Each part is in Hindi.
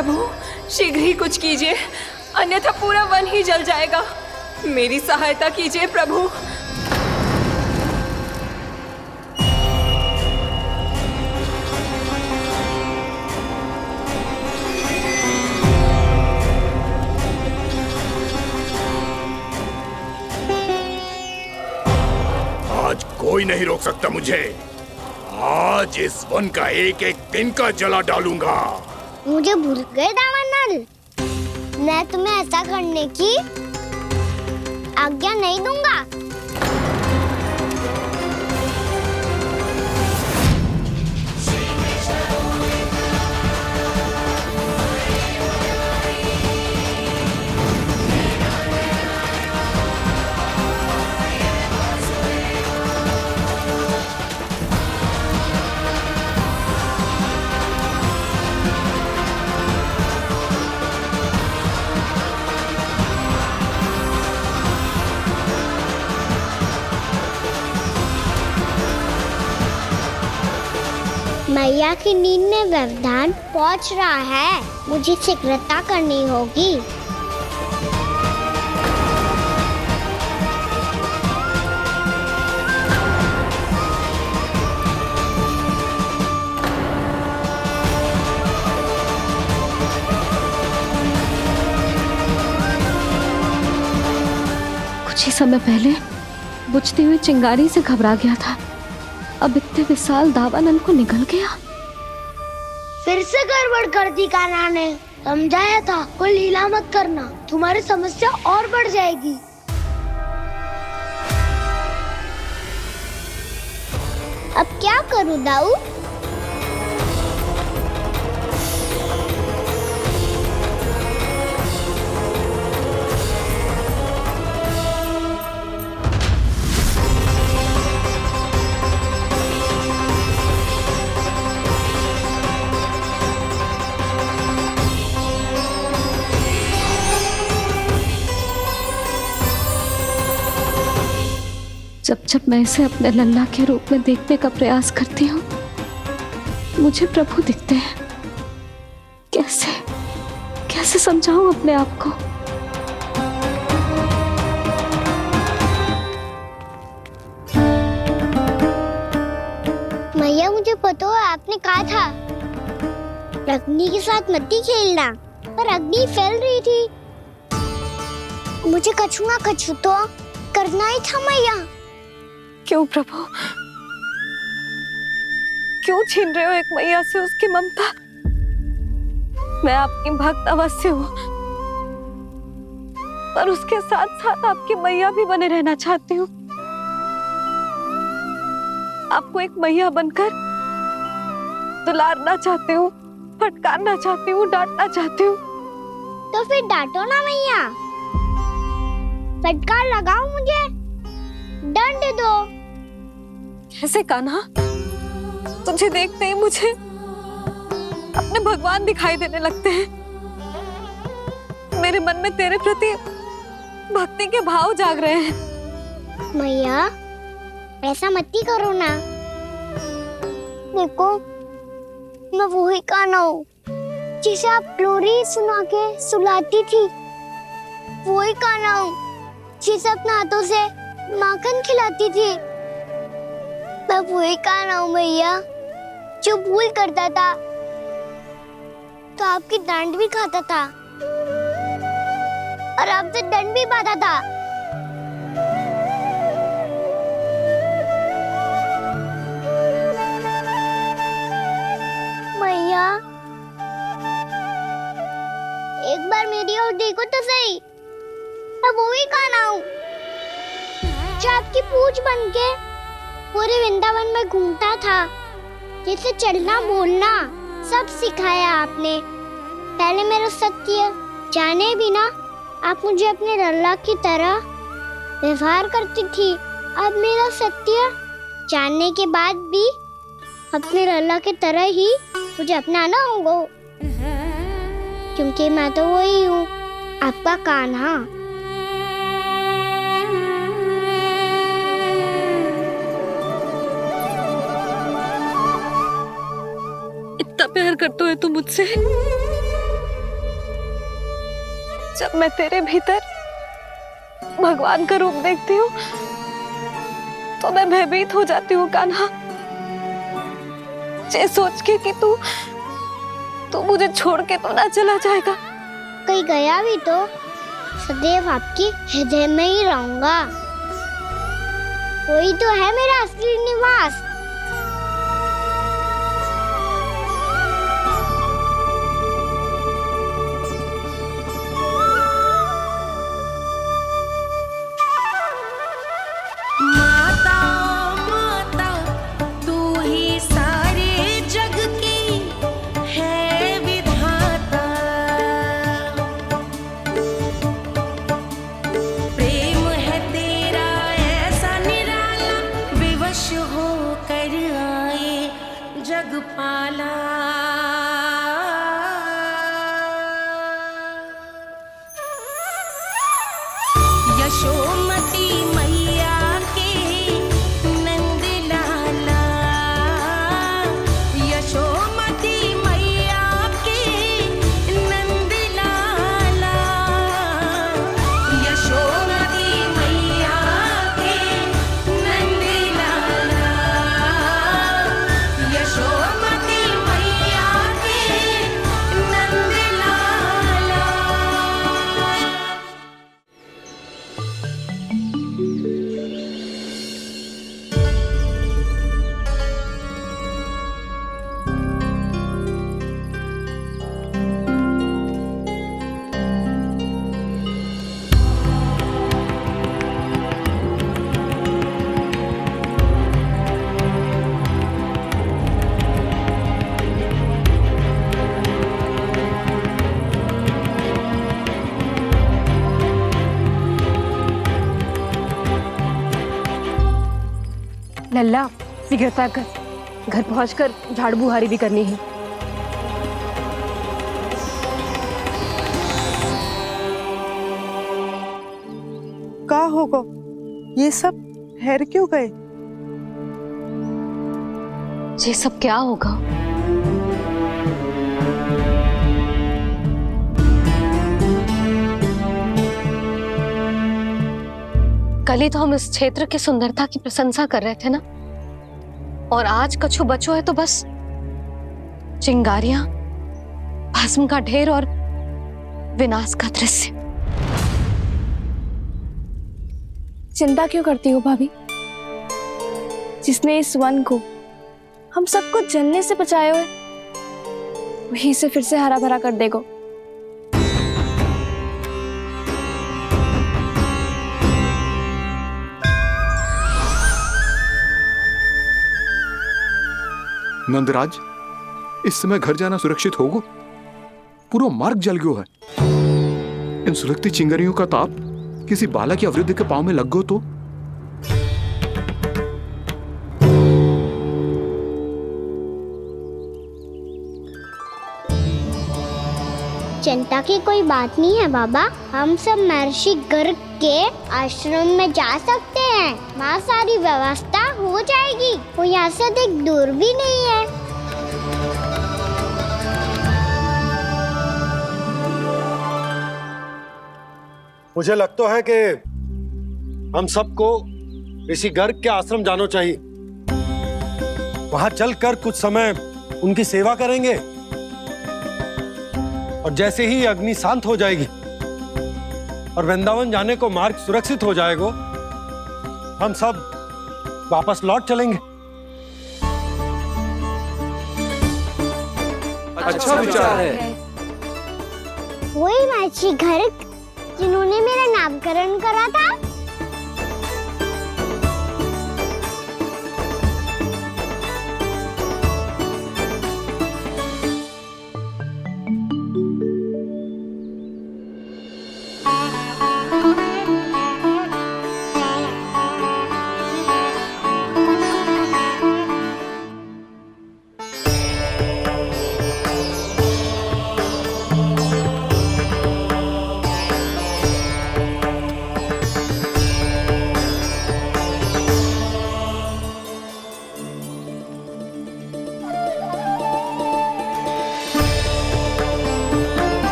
प्रभु शीघ्र ही कुछ कीजिए, अन्यथा पूरा वन ही जल जाएगा। मेरी सहायता कीजिए प्रभु। आज कोई नहीं रोक सकता मुझे। आज इस वन का एक एक दिन का जला डालूंगा। मुझे भूल गए दावानल, मैं तुम्हें ऐसा करने की आज्ञा नहीं दूंगा। मैया की नींद में व्यवधान पहुंच रहा है, मुझे शीघ्रता करनी होगी। कुछ ही समय पहले बुझती हुई चिंगारी से घबरा गया था, अब इतने विशाल दावानल को निगल गया। फिर से गड़बड़ कर दी कान्हा ने। समझाया था कोई लीला मत करना, तुम्हारी समस्या और बढ़ जाएगी। अब क्या करूं दाऊ? जब जब मैं इसे अपने लल्ला के रूप में देखने का प्रयास करती हूँ, मुझे प्रभु दिखते हैं। कैसे कैसे समझाऊं अपने आप को? मैया मुझे पता है आपने कहा था अग्नि के साथ मत ही खेलना, पर अग्नि फैल रही थी। मुझे कछु ना कछु तो करना ही था मैया। क्यों प्रभु, क्यों छीन रहे हो एक मैया से उसकी ममता? मैं आपकी भक्त अवश्य हूँ, पर उसके साथ साथ आपकी मैया भी बने रहना चाहती हूँ। आपको एक मैया बनकर दुलारना चाहती हूँ, फटकारना चाहती हूँ, डांटना चाहती हूँ। तो फिर डांटो ना मैया, फटकार लगाओ, मुझे दंड दो। कैसे कान्हा? तुझे देखते ही मुझे अपने भगवान दिखाई देने लगते हैं। मेरे मन में तेरे प्रति भक्ति के भाव जाग रहे हैं। मैया ऐसा मत ही करो ना। देखो मैं वही कान्हा हूँ जिसे आप लोरी सुना के सुलाती थी। वही कान्हा हूँ जिसे अपने हाथों से माखन खिलाती थी। मैं वही कान्हा हूँ मैया जो भूल करता था तो आपकी डांट भी खाता था और आपसे दंड भी पाता था। मैया एक बार मेरी ओर देखो तो सही, मैं वही कान्हा हूँ जो आपकी पूछ बनके पूरे वृंदावन में घूमता था। जैसे चलना बोलना सब सिखाया आपने। पहले मेरा सत्य जाने बिना आप मुझे अपने लल्ला की तरह व्यवहार करती थी। अब मेरा सत्य जानने के बाद भी अपने लल्ला की तरह ही मुझे अपनाना होगा, क्योंकि मैं तो वही हूँ, आपका कान्हा। इतना प्यार करते हो तुम मुझसे, जब मैं तेरे भीतर भगवान का रूप देखती हूँ तो मैं भयभीत हो जाती हूँ कान्हा, ये सोच के कि तू मुझे छोड़ के तो ना चला जाएगा। कहीं गया भी तो सदैव आपके हृदय में ही रहूंगा। वही तो है मेरा असली निवास। यशोमती मैया के नंद लाला, यशोमती मैया के नंद लाला, यशोमती मैया के नंद लाला, यशोमती मैया के नंद लाला। लल्ला शीघ्रता कर, घर पहुंचकर झाड़ू बुहारी भी करनी है। का होगा? ये सब ठहर क्यों गए? ये सब क्या होगा? कल ही तो हम इस क्षेत्र की सुंदरता की प्रशंसा कर रहे थे ना, और आज कछु बचो है तो बस चिंगारियां, भस्म का ढेर और विनाश का दृश्य। चिंता क्यों करती हो भाभी? जिसने इस वन को हम सबको जलने से बचाए हुए, वही से फिर से हरा भरा कर देगा। नंदराज, इस समय घर जाना सुरक्षित होगा? पूरा मार्ग जल गयो है। इन सुलगती चिंगारियों का ताप किसी बालक या वृद्ध के पांव में लग गयो तो? चिंता की कोई बात नहीं है बाबा, हम सब महर्षि गर्ग के आश्रम में जा सकते हैं। वहाँ सारी व्यवस्था हो जाएगी, वो यहाँ से अधिक दूर भी नहीं है। मुझे लगता है कि हम सबको ऋषि गर्ग के आश्रम जाना चाहिए। वहां चलकर कुछ समय उनकी सेवा करेंगे, और जैसे ही अग्नि शांत हो जाएगी और वृंदावन जाने को मार्ग सुरक्षित हो जाएगा, हम सब वापस लौट चलेंगे। अच्छा विचार है। वही महर्षि गर्ग जिन्होंने मेरा नामकरण करा था।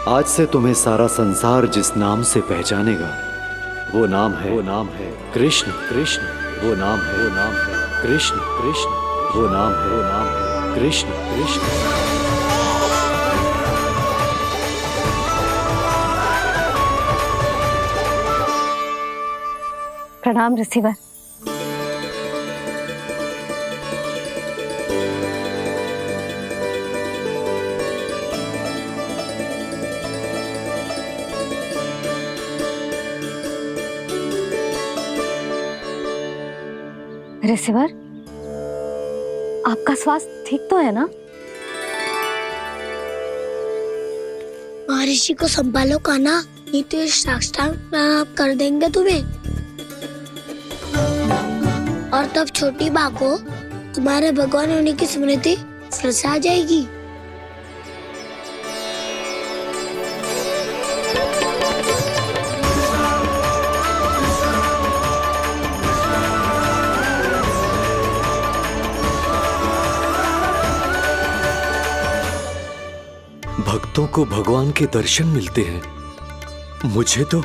आज से तुम्हें सारा संसार जिस नाम से पहचानेगा वो नाम है कृष्ण। कृष्ण वो नाम है कृष्ण। कृष्ण वो नाम है कृष्ण। कृष्ण। प्रणाम रिसीवर। रिसीवर, आपका स्वास्थ्य ठीक तो है ना? महर्षि को संभालो कान्हा, नहीं तो ये साष्टांग प्रणाम कर देंगे तुम्हें। और तब छोटी बा को तुम्हारे भगवान होने की स्मृति फिर से आ जाएगी। भक्तों को भगवान के दर्शन मिलते हैं, मुझे तो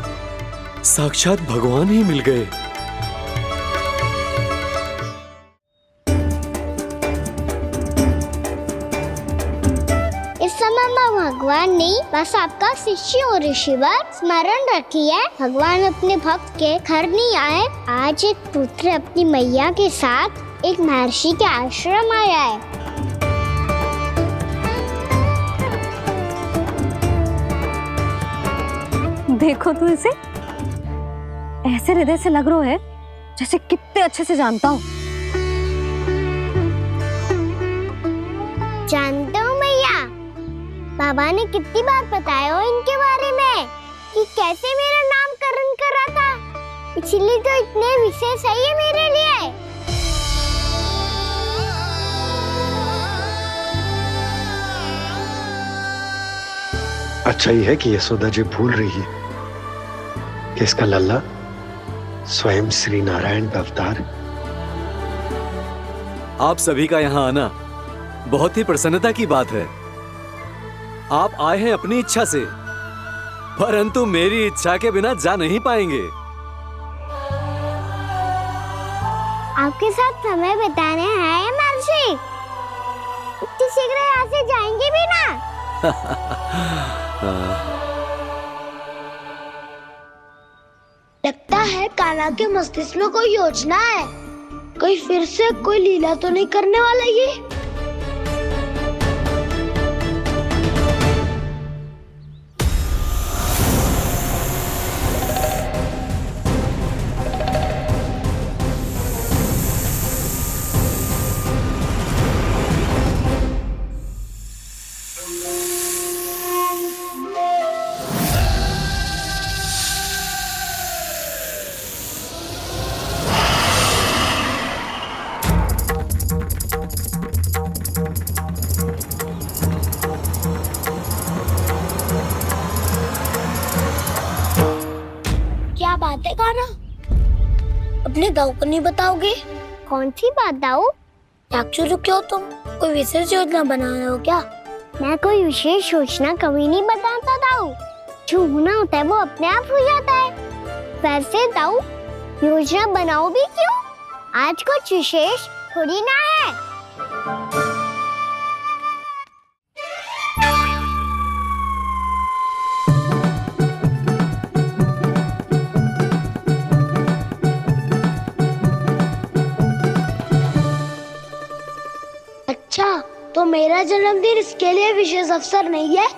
साक्षात भगवान ही मिल गए। इस समय मैं भगवान नहीं, बस आपका शिष्य हूँ ऋषिवर। स्मरण रखिए, भगवान अपने भक्त के घर नहीं आए। आज एक पुत्र अपनी मैया के साथ एक महर्षि के आश्रम आया है। देखो तू इसे, ऐसे हृदय से लग रहा है जैसे कितने अच्छे से जानता हूँ। जानते हो मैया, बाबा ने कितनी बार बताया हो इनके बारे में कि कैसे मेरा नामकरण करा था, इसलिए तो इतने विशेष है ये मेरे लिए। अच्छा ही है कि यशोदा जी भूल रही है कि इसका लल्ला स्वयं श्री नारायण का अवतार है। आप सभी का यहाँ आना बहुत ही प्रसन्नता की बात है। आप आए हैं अपनी इच्छा से, परंतु मेरी इच्छा के बिना जा नहीं पाएंगे। आपके साथ समय बिताने हैं महर्षि, इतनी शीघ्र यहाँ से जाएंगे भी ना? लगता है कान्हा के मस्तिष्क में कोई योजना है, कोई फिर से कोई लीला तो नहीं करने वाला ये। क्या बात है कान्हा, अपने दाऊ को नहीं बताओगे? कौन सी बात दाऊ? याक्षुरु क्यों तुम कोई विशेष योजना बना रहे हो क्या? मैं कोई विशेष योजना कभी नहीं बताता दाऊ, जो होना होता है वो अपने आप हो जाता है। वैसे दाऊ योजना बनाओ भी क्यों? आज कुछ विशेष थोड़ी ना है। अच्छा, तो मेरा जन्मदिन इसके लिए विशेष अवसर नहीं है,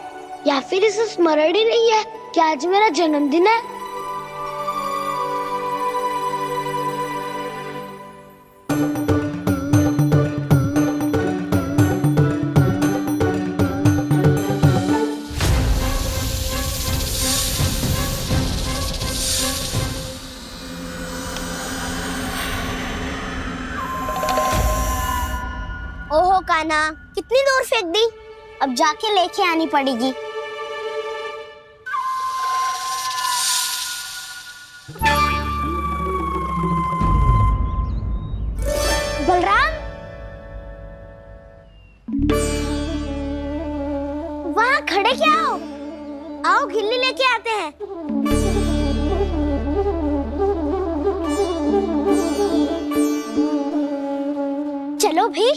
या फिर इसे स्मरण ही नहीं है कि आज मेरा जन्मदिन है? ओहो कान्हा, कितनी दूर फेंक दी, अब जाके लेके आनी पड़ेगी। बलराम, वहाँ खड़े क्या हो? गिल्ली लेके आते हैं। चलो भी।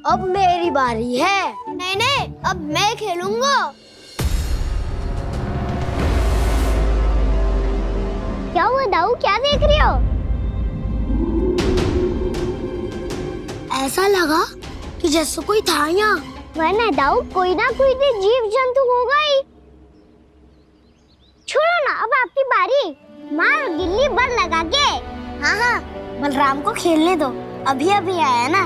अब मेरी बारी है। नहीं नहीं, अब मैं खेलूंगा। क्या हुआ दाऊ, क्या देख रहे हो? ऐसा लगा कि जैसे कोई था यहाँ। वरना दाऊ कोई ना कोई तो जीव जंतु होगा ही। छोड़ो ना, अब आपकी बारी। मार गिल्ली बल लगा के। हाँ हाँ, बलराम को खेलने दो, अभी अभी आया ना।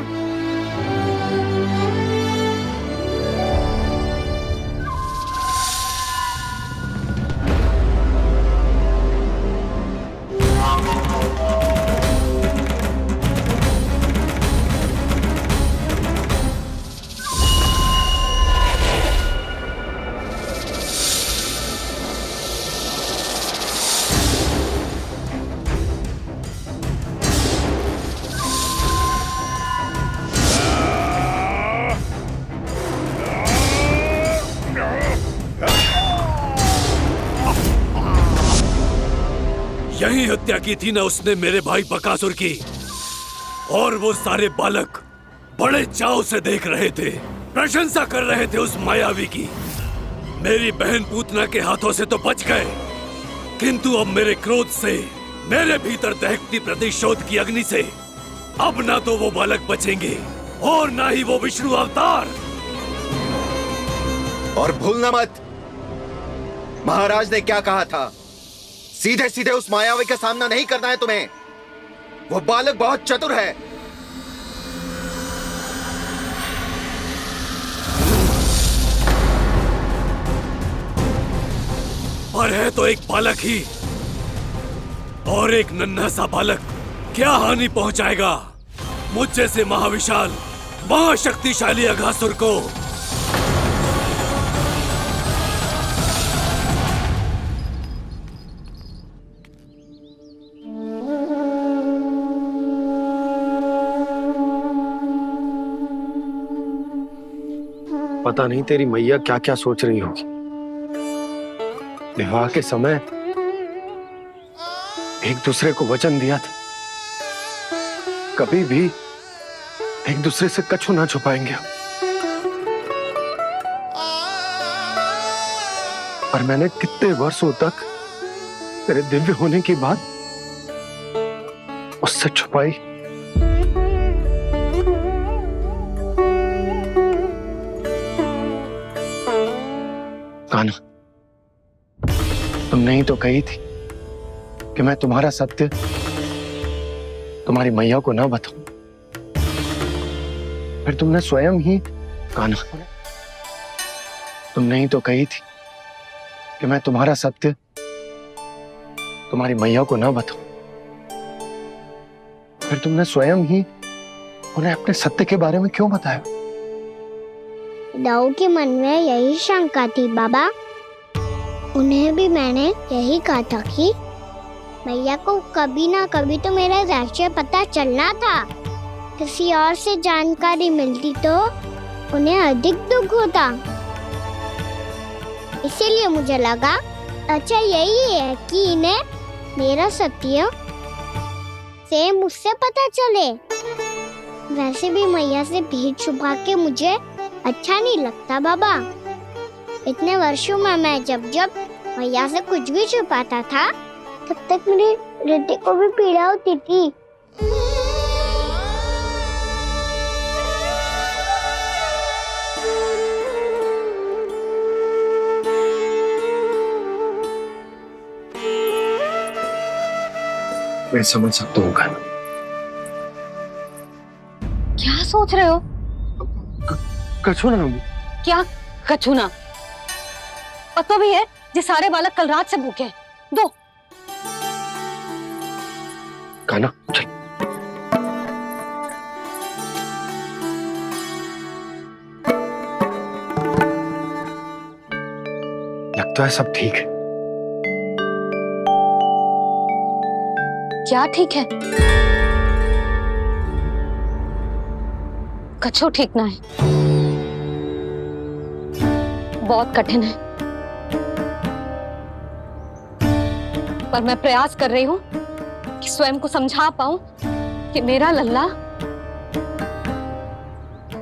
यही हत्या की थी ना उसने मेरे भाई बकासुर की। और वो सारे बालक बड़े चाव से देख रहे थे, प्रशंसा कर रहे थे उस मायावी की। मेरी बहन पूतना के हाथों से तो बच गए, किंतु अब मेरे क्रोध से, मेरे भीतर दहकती प्रतिशोध की अग्नि से अब ना तो वो बालक बचेंगे और ना ही वो विष्णु अवतार। और भूलना मत, महाराज ने क्या कहा था, सीधे सीधे उस मायावी का सामना नहीं करना है तुम्हें। वो बालक बहुत चतुर है। पर है तो एक बालक ही, और एक नन्हा सा बालक क्या हानि पहुंचाएगा मुझ जैसे महाविशाल महाशक्तिशाली अघासुर को। पता नहीं तेरी मैया क्या क्या सोच रही होगी। विवाह के समय एक दूसरे को वचन दिया था, कभी भी एक दूसरे से कछु ना छुपाएंगे। पर मैंने कितने वर्षों तक तेरे दिव्य होने की बात उससे छुपाई। कान्हा, तुमने ही तो कही थी कि मैं तुम्हारा सत्य तुम्हारी मैया को ना बताऊं। फिर तुमने स्वयं ही, कान्हा, तुमने ही तो कही थी कि मैं तुम्हारा सत्य तुम्हारी मैया को ना बताऊं। फिर तुमने स्वयं ही उन्हें अपने सत्य के बारे में क्यों बताया? दाऊ के मन में यही शंका थी बाबा। उन्हें भी मैंने यही कहा था कि मैया को कभी ना कभी तो मेरा रहस्य पता चलना था। किसी और से जानकारी मिलती तो उन्हें अधिक दुख होता। इसीलिए मुझे लगा अच्छा यही है कि इन्हें मेरा सत्य से मुझसे पता चले। वैसे भी मैया से भेद छुपा के मुझे अच्छा नहीं लगता बाबा। इतने वर्षों में मैं जब जब मैया से कुछ भी छुपाता था तब तक मेरे हृदय को भी पीड़ा होती थी। मैं समझ सकता हूँ कान्हा। क्या सोच रहे हो? कछु ना। क्या कछु ना? पता भी है ये सारे बालक कल रात से भूखे हैं। दो। कान्हा चल। लगता है सब ठीक है। क्या ठीक है? कछु ठीक ना है, बहुत कठिन है, पर मैं प्रयास कर रही हूं कि स्वयं को समझा पाऊं कि मेरा लल्ला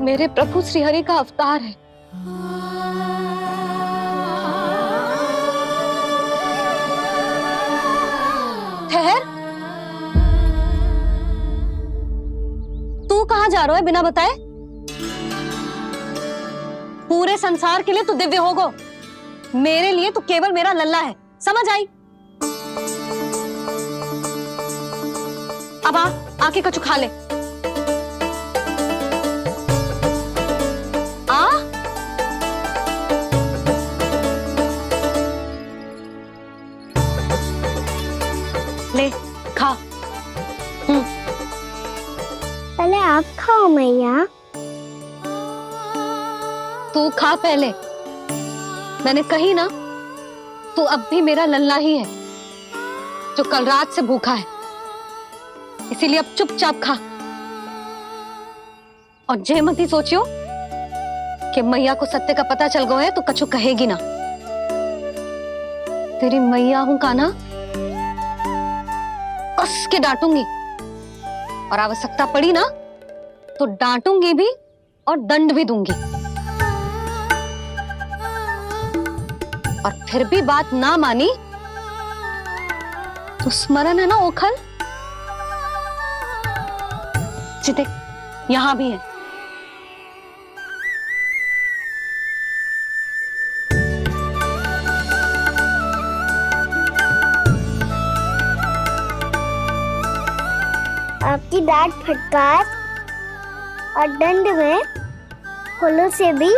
मेरे प्रभु श्रीहरि का अवतार है। ठहर, तू कहां जा रहा है बिना बताए? पूरे संसार के लिए तू दिव्य होगो, मेरे लिए तू केवल मेरा लल्ला है, समझ आई? अब आके कछु खा ले। ले खा। पहले आप खाओ मैया। तू खा पहले। मैंने कही ना, तू अब भी मेरा लल्ला ही है जो कल रात से भूखा है, इसीलिए अब चुपचाप खा। और जे मत ही सोचियो कि मैया को सत्य का पता चल गया है तो कछु कहेगी ना। तेरी मैया हूं कान्हा, कस के डांटूंगी, और आवश्यकता पड़ी ना तो डांटूंगी भी और दंड भी दूंगी। और फिर भी बात ना मानी तो स्मरण है ना ओखल? देख, यहां भी है। आपकी डांट फटकार और दंड में फूलों से भी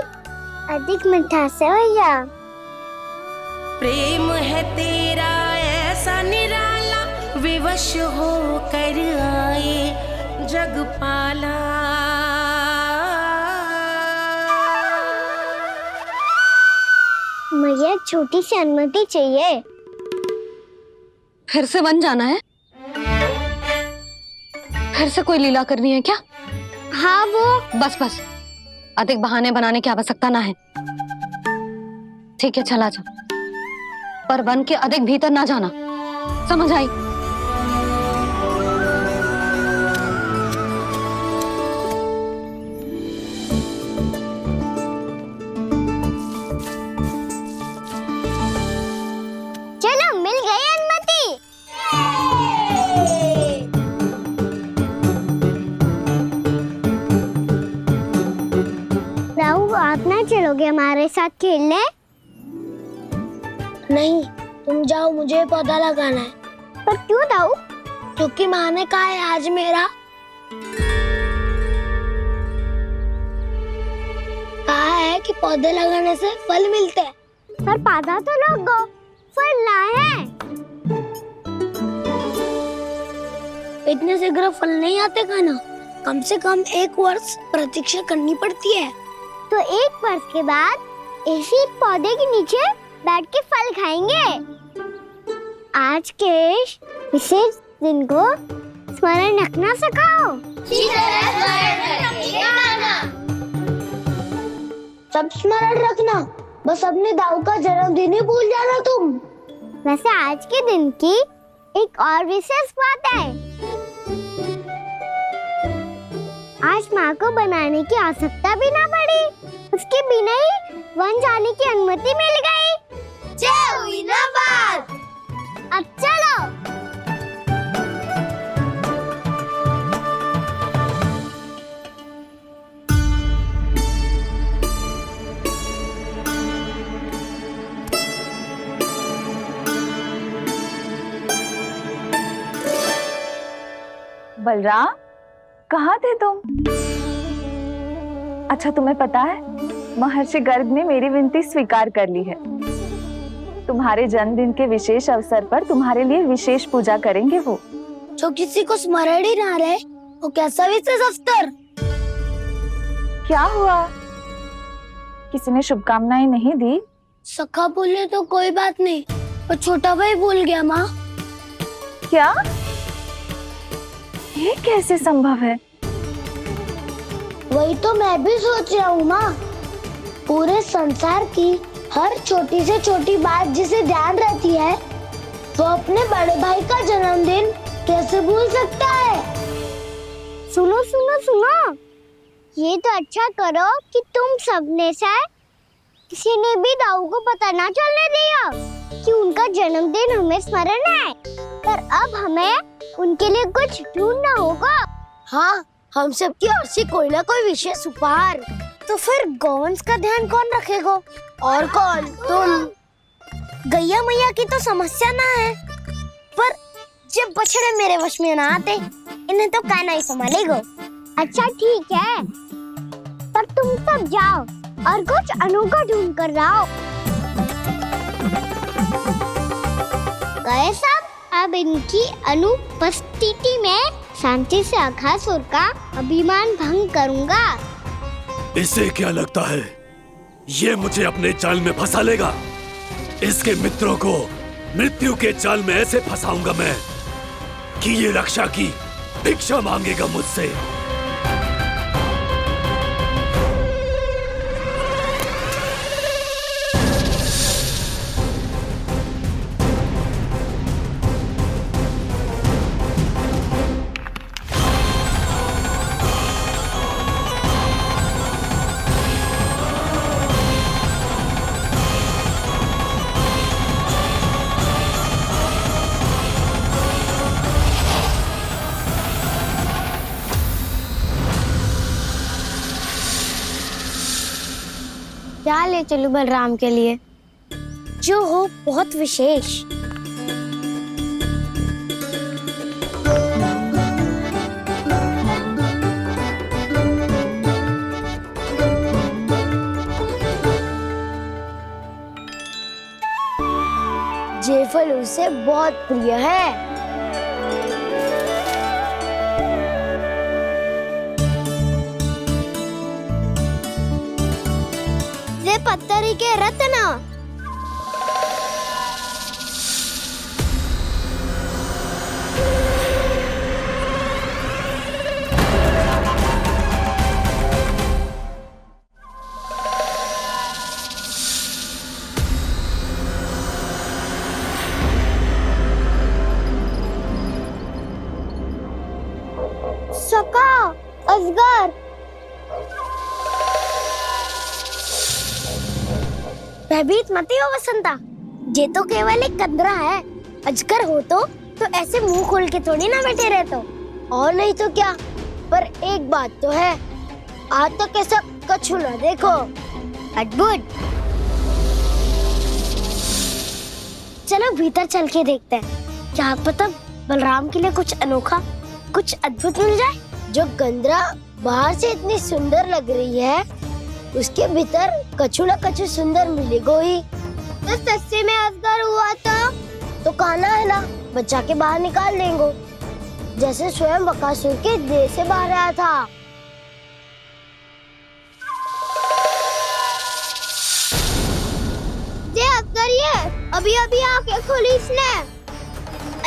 अधिक मिठास है भैया। प्रेम है तेरा ऐसा निराला, विवश हो कर आए जगपाला। मैया छोटी सी अनुमति चाहिए। फिर से वन जाना है? फिर से कोई लीला करनी है क्या? हाँ वो बस बस, अधिक बहाने बनाने की आवश्यकता ना है। ठीक है, चला जा, पर वन के अधिक भीतर ना जाना, समझ आई? चलो, मिल गई अनुमति। राहु, आप ना चलोगे हमारे साथ खेलने? नहीं, तुम जाओ, मुझे पौधा लगाना है। पर क्यों राहु? क्योंकि माँ ने कहा है आज मेरा कहा है कि पौधे लगाने से फल मिलते हैं। पर पौधा तो लगो, फल ना है। इतने शीघ्र फल नहीं आते खाना, कम से कम 1 वर्ष प्रतीक्षा करनी पड़ती है। तो 1 वर्ष के बाद इसी पौधे के नीचे बैठ के फल खाएंगे। आज के विशेष दिन को स्मरण रखना सिखाओ। सब स्मरण रखना, बस अपने दाऊ का जन्मदिन ही भूल जाना तुम। वैसे आज के दिन की एक और विशेष बात है। आज माँ को बनाने की आवश्यकता भी ना पड़ी, उसके बिना ही वन जाने की अनुमति मिल गई। जय हुई ना बात। अब चलो। बलराम, कहाँ थे तुम? अच्छा, तुम्हें पता है महर्षि गर्ग ने मेरी विनती स्वीकार कर ली है। तुम्हारे जन्मदिन के विशेष अवसर पर तुम्हारे लिए विशेष पूजा करेंगे वो। जो किसी को स्मरण ही ना रहे, वो कैसा विशेष अवसर? क्या हुआ? किसी ने शुभकामनाएं नहीं दी? सखा बोले तो कोई बात नहीं, पर छोटा भाई भूल गया माँ। क्या? ये कैसे संभव है? वही तो मैं भी सोच रहा हूँ माँ। पूरे संसार की हर छोटी से छोटी बात जिसे ध्यान रहती है, वो अपने बड़े भाई का जन्मदिन कैसे भूल सकता है? सुनो सुनो सुनो, ये तो अच्छा करो कि तुम सबने से किसी ने भी दाऊ को पता ना चलने दिया कि उनका जन्मदिन हमें स्मरण है। पर अब हमें उनके लिए कुछ ढूंढना होगा। हाँ, हम सबकी ओर से कोई ना कोई विशेष उपहार। तो फिर गौवंश का ध्यान कौन रखेगा? और कौन? तुम। गैया मैया की तो समस्या ना है, पर जब बछड़े मेरे वश में ना आते, इन्हें तो कान्हा ही संभालेगा। अच्छा ठीक है, पर तुम सब जाओ और कुछ अनोखा ढूंढ कर लाओ। गए सब। अब इनकी अनुपस्थिति में शांति से अघासुर का अभिमान भंग करूंगा। इसे क्या लगता है ये मुझे अपने जाल में फंसा लेगा? इसके मित्रों को मृत्यु के जाल में ऐसे फंसाऊंगा मैं कि ये रक्षा की भिक्षा मांगेगा मुझसे। क्या ले चलूं बलराम के लिए जो हो बहुत विशेष? ये फल उसे बहुत प्रिय है। पत्थरी के रत्न। सका, अजगर। भयभीत मत हो वसंता, ये तो केवल एक कंदरा है। अजगर हो तो ऐसे मुंह खोल के थोड़ी ना बैठे रहते हो। और नहीं तो क्या। पर एक बात तो है, आज तक ऐसा कछु ना देखो। अद्भुत। चलो भीतर चल के देखते हैं, क्या पता बलराम के लिए कुछ अनोखा, कुछ अद्भुत मिल जाए। जो कंदरा बाहर से इतनी सुंदर लग रही है, उसके भीतर कछु न कछु सुंदर मिलेगा ही। तो सस्ते में अजगर हुआ तो कान्हा है ना, बच्चा के बाहर निकाल देंगे, जैसे स्वयं बकासुर के देह से बाहर आया था। ये अजगर ये अभी अभी आंखें खोली इसने।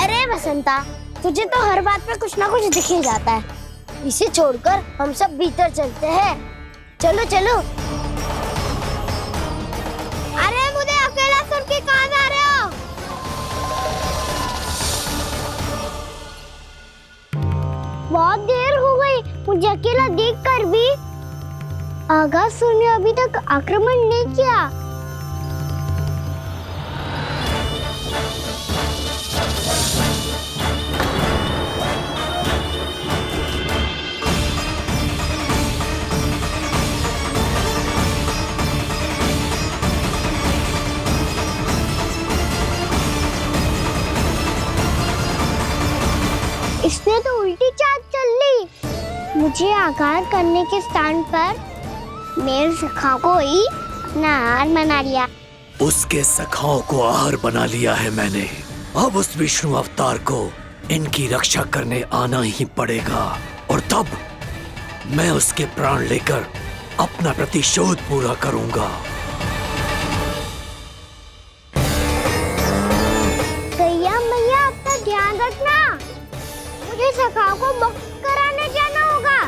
अरे बसंता, तुझे तो हर बात पे कुछ ना कुछ दिख ही जाता है। इसे छोड़कर हम सब भीतर चलते हैं। चलो चलो। अरे मुझे अकेला सुन के कहाँ जा रहे हो? बहुत देर हो गई मुझे अकेला देखकर भी। अघासुर ने अभी तक आक्रमण नहीं किया। इसने तो उल्टी चाल चल ली। मुझे आघात करने के स्थान पर मेरे सखा को ही आहार बना लिया। उसके सखाओं को आहार बना लिया है मैंने। अब उस विष्णु अवतार को इनकी रक्षा करने आना ही पड़ेगा, और तब मैं उसके प्राण लेकर अपना प्रतिशोध पूरा करूंगा। गैया मैया, अपना ध्यान रखना। मुझे सखा को मुक्त कराने जाना होगा।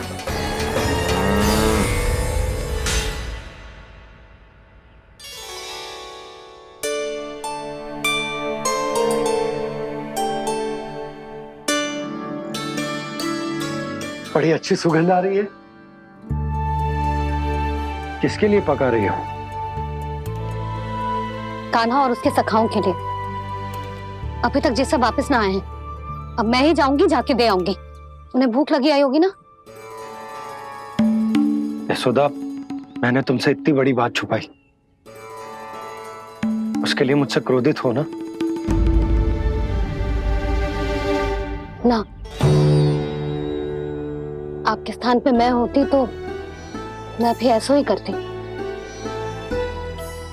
बड़ी अच्छी सुगंध आ रही है। किसके लिए पका रही हो? कान्हा और उसके सखाओं के लिए। अभी तक जे सब वापस ना आए हैं, अब मैं ही जाऊंगी, जाके दे आऊंगी। उन्हें भूख लगी आई होगी ना। यशोदा, मैंने तुमसे इतनी बड़ी बात छुपाई, उसके लिए मुझसे क्रोधित हो ना? ना, आपके स्थान पे मैं होती तो मैं भी ऐसा ही करती।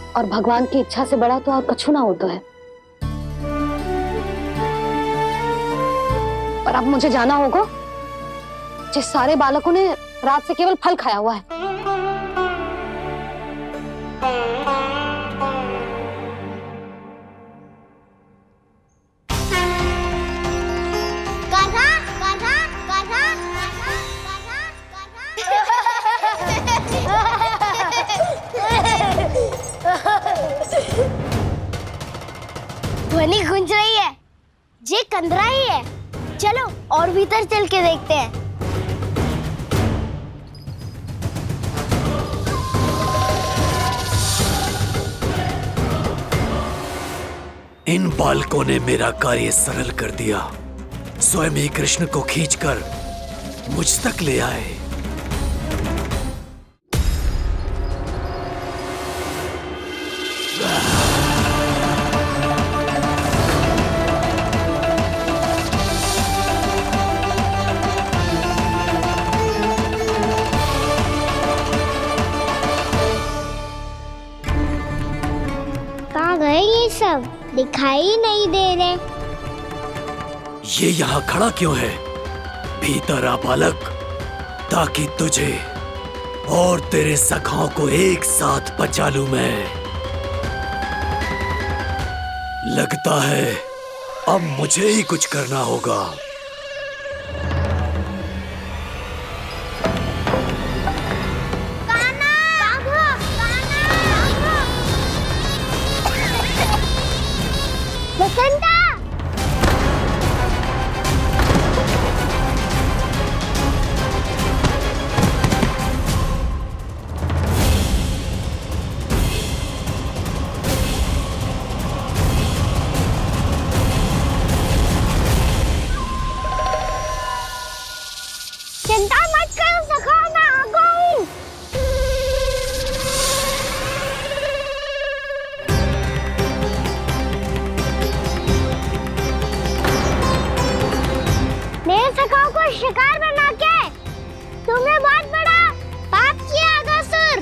और भगवान की इच्छा से बड़ा तो और कछु ना होता है। पर अब मुझे जाना होगा। जिस सारे बालकों ने रात से केवल फल खाया हुआ है। कान्हा, कान्हा, कान्हा, ध्वनि गूंज रही है। जे कंदरा ही है। चलो और भीतर चल के देखते हैं। इन बालकों ने मेरा कार्य सरल कर दिया। स्वयं ही कृष्ण को खींचकर मुझ तक ले आए। कहाँ गए ये सब? दिखाई नहीं दे रहे। ये यहाँ खड़ा क्यों है? भीतर आ बालक, ताकि तुझे और तेरे सखाओं को एक साथ बचा लूं मैं। लगता है अब मुझे ही कुछ करना होगा। बसंता! चिंता मत करो सखा, मैं आ गई। मेरे सखाओं को शिकार बना के तुमने बहुत बड़ा पाप किया अगासुर।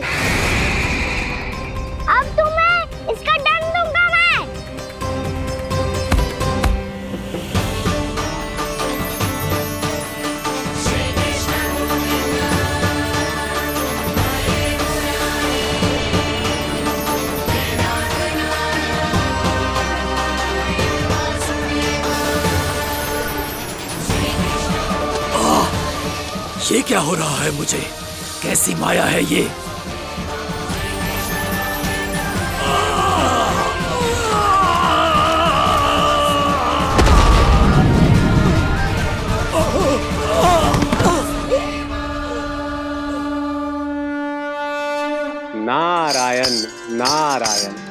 अब तुम्हें इसका दंड दूंगा मैं। ये क्या हो रहा है मुझे? कैसी माया है ये? नारायण नारायण।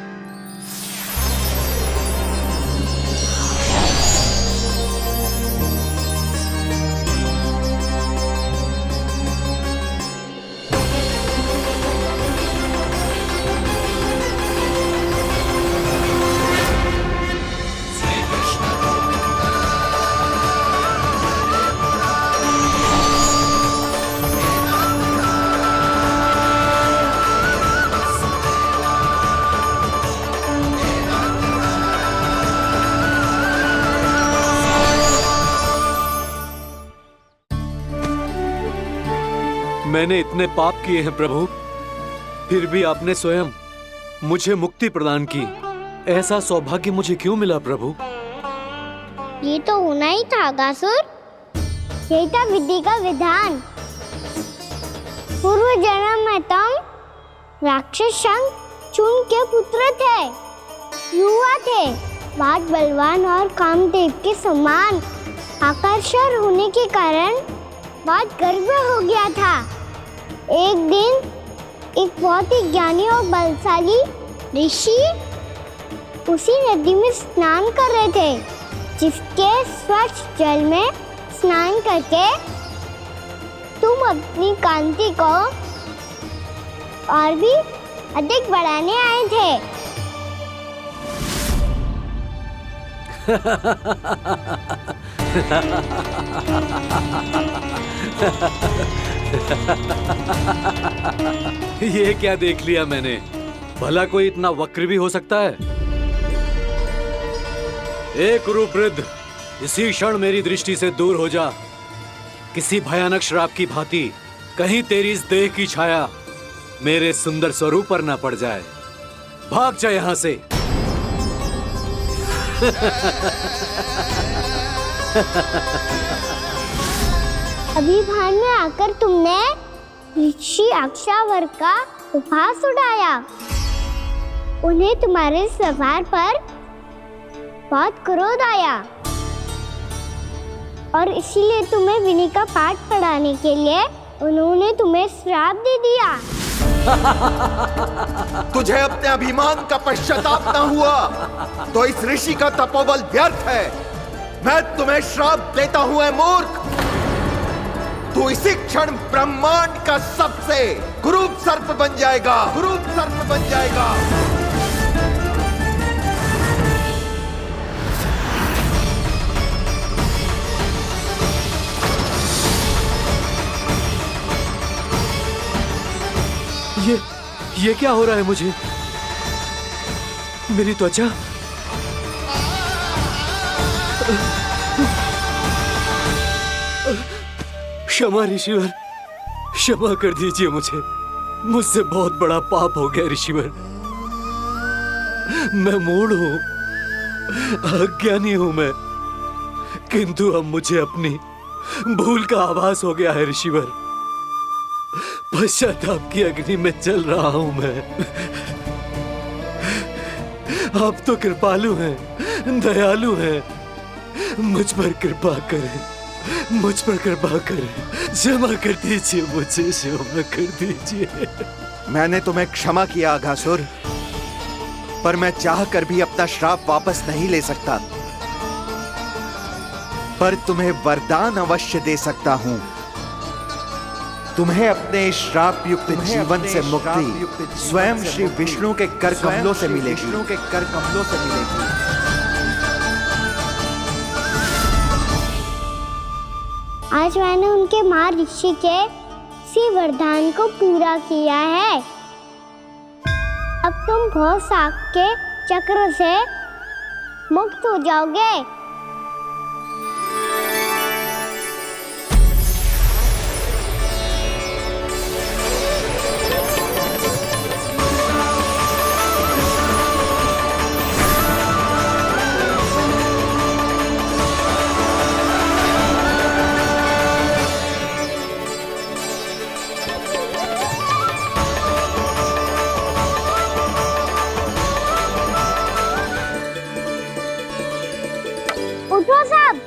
मैंने इतने पाप किए हैं प्रभु, फिर भी आपने स्वयं मुझे मुक्ति प्रदान की। ऐसा सौभाग्य मुझे क्यों मिला प्रभु? ये तो होना ही था अगासुर। यही था विधि का विधान। पूर्व जन्म में तुम राक्षस शंखचूड़ के पुत्र थे, युवा थे, बहुत बलवान और कामदेव के समान आकर्षण होने के कारण बहुत गर्व हो गया था। एक दिन एक बहुत ही ज्ञानी और बलशाली ऋषि उसी नदी में स्नान कर रहे थे, जिसके स्वच्छ जल में स्नान करके तुम अपनी कांति को और भी अधिक बढ़ाने आए थे। ये क्या देख लिया मैंने? भला कोई इतना वक्र भी हो सकता है? एक रूप वृद्ध, इसी क्षण मेरी दृष्टि से दूर हो जा। किसी भयानक श्राप की भांति कहीं तेरी इस देह की छाया मेरे सुंदर स्वरूप पर न पड़ जाए। भाग जा यहां से। अभी भान में आकर तुमने ऋषि अक्षावर का उपहास उड़ाया। उन्हें तुम्हारे व्यवहार पर बहुत क्रोध आया और इसीलिए तुम्हें विनय का पाठ पढ़ाने के लिए उन्होंने तुम्हें श्राप दे दिया। तुझे अपने अभिमान का पश्चाताप न हुआ तो इस ऋषि का तपोबल व्यर्थ है। मैं तुम्हें श्राप देता हूं ऐ मूर्ख। तू इसी क्षण ब्रह्मांड का सबसे कुरूप सर्प बन जाएगा, कुरूप सर्प बन जाएगा। ये क्या हो रहा है मुझे? मेरी त्वचा क्षमा ऋषिवर, क्षमा कर दीजिए मुझे। मुझसे बहुत बड़ा पाप हो गया ऋषिवर। मैं मूढ़ हूं, अज्ञानी हूं मैं, किंतु अब मुझे अपनी भूल का आभास हो गया है ऋषिवर। पश्चाताप की अग्नि में जल रहा हूं मैं। आप तो कृपालु हैं, दयालु हैं, मुझ पर कृपा करें, मुझ पर कृपा करें। क्षमा कर दीजिए मुझे, क्षमा कर दीजिए। मैंने तुम्हें क्षमा किया अघासुर, पर मैं चाहकर भी अपना श्राप वापस नहीं ले सकता। पर तुम्हें वरदान अवश्य दे सकता हूं। तुम्हें अपने श्राप युक्त जीवन से मुक्ति स्वयं श्री विष्णु के कर कमलों से मिलेगी, विष्णु के कर कमलों से मिलेगी। आज मैंने उनके मां ऋषि के इसी वरदान को पूरा किया है। अब तुम भव साग के चक्र से मुक्त हो जाओगे। उठो सब।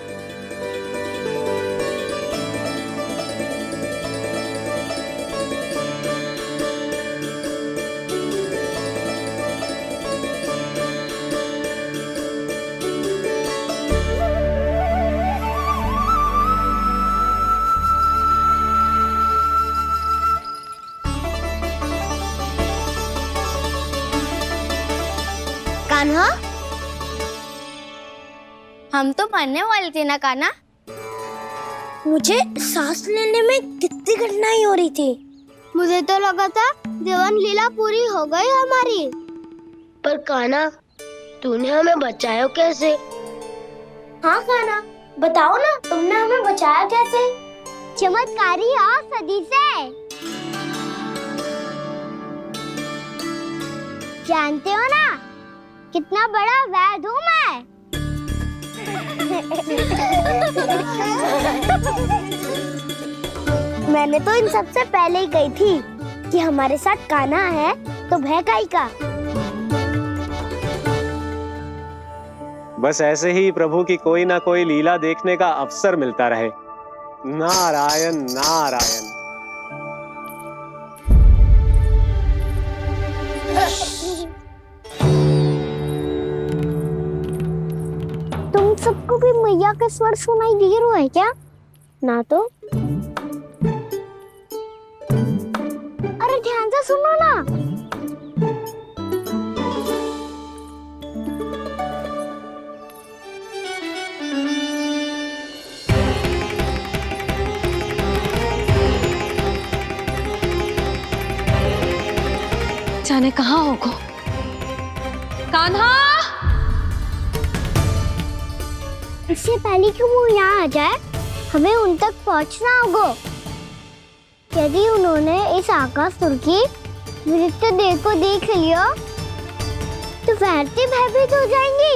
कान्हा, हम तो मरने वाले थे ना कान्हा। मुझे सांस लेने में कितनी कठिनाई हो रही थी। मुझे तो लगा था जीवन लीला पूरी हो गई हमारी। पर कान्हा, तूने हमें बचाया कैसे? हाँ कान्हा, बताओ ना, तुमने हमें बचाया कैसे? चमत्कारी और सदी से। जानते हो ना कितना बड़ा वैद्य हूँ मैं। मैंने तो इन सबसे पहले ही कही थी कि हमारे साथ कान्हा है तो भय काई का। बस ऐसे ही प्रभु की कोई ना कोई लीला देखने का अवसर मिलता रहे। नारायण नारायण। तुम सबको भी मैया का स्वर सुनाई दे रहा है क्या? ना तो। अरे ध्यान से सुनो ना। जाने कहाँ होगो? कान्हा! इससे पहले कि वो यहाँ आ जाए, हमें उन तक पहुँचना होगा। यदि उन्होंने इस आकासुर की नृत्य देह को देख लिया, तो वैरती भयभीत हो जाएंगी।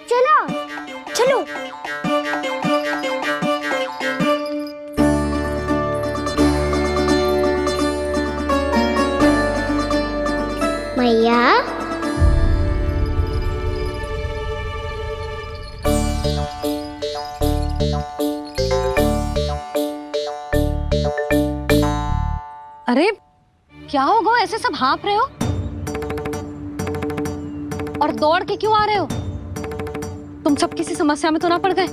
चलो, चलो। मैया, अरे क्या होगा? ऐसे सब हाँफ रहे हो और दौड़ के क्यों आ रहे हो? तुम सब किसी समस्या में तो ना पड़ गए?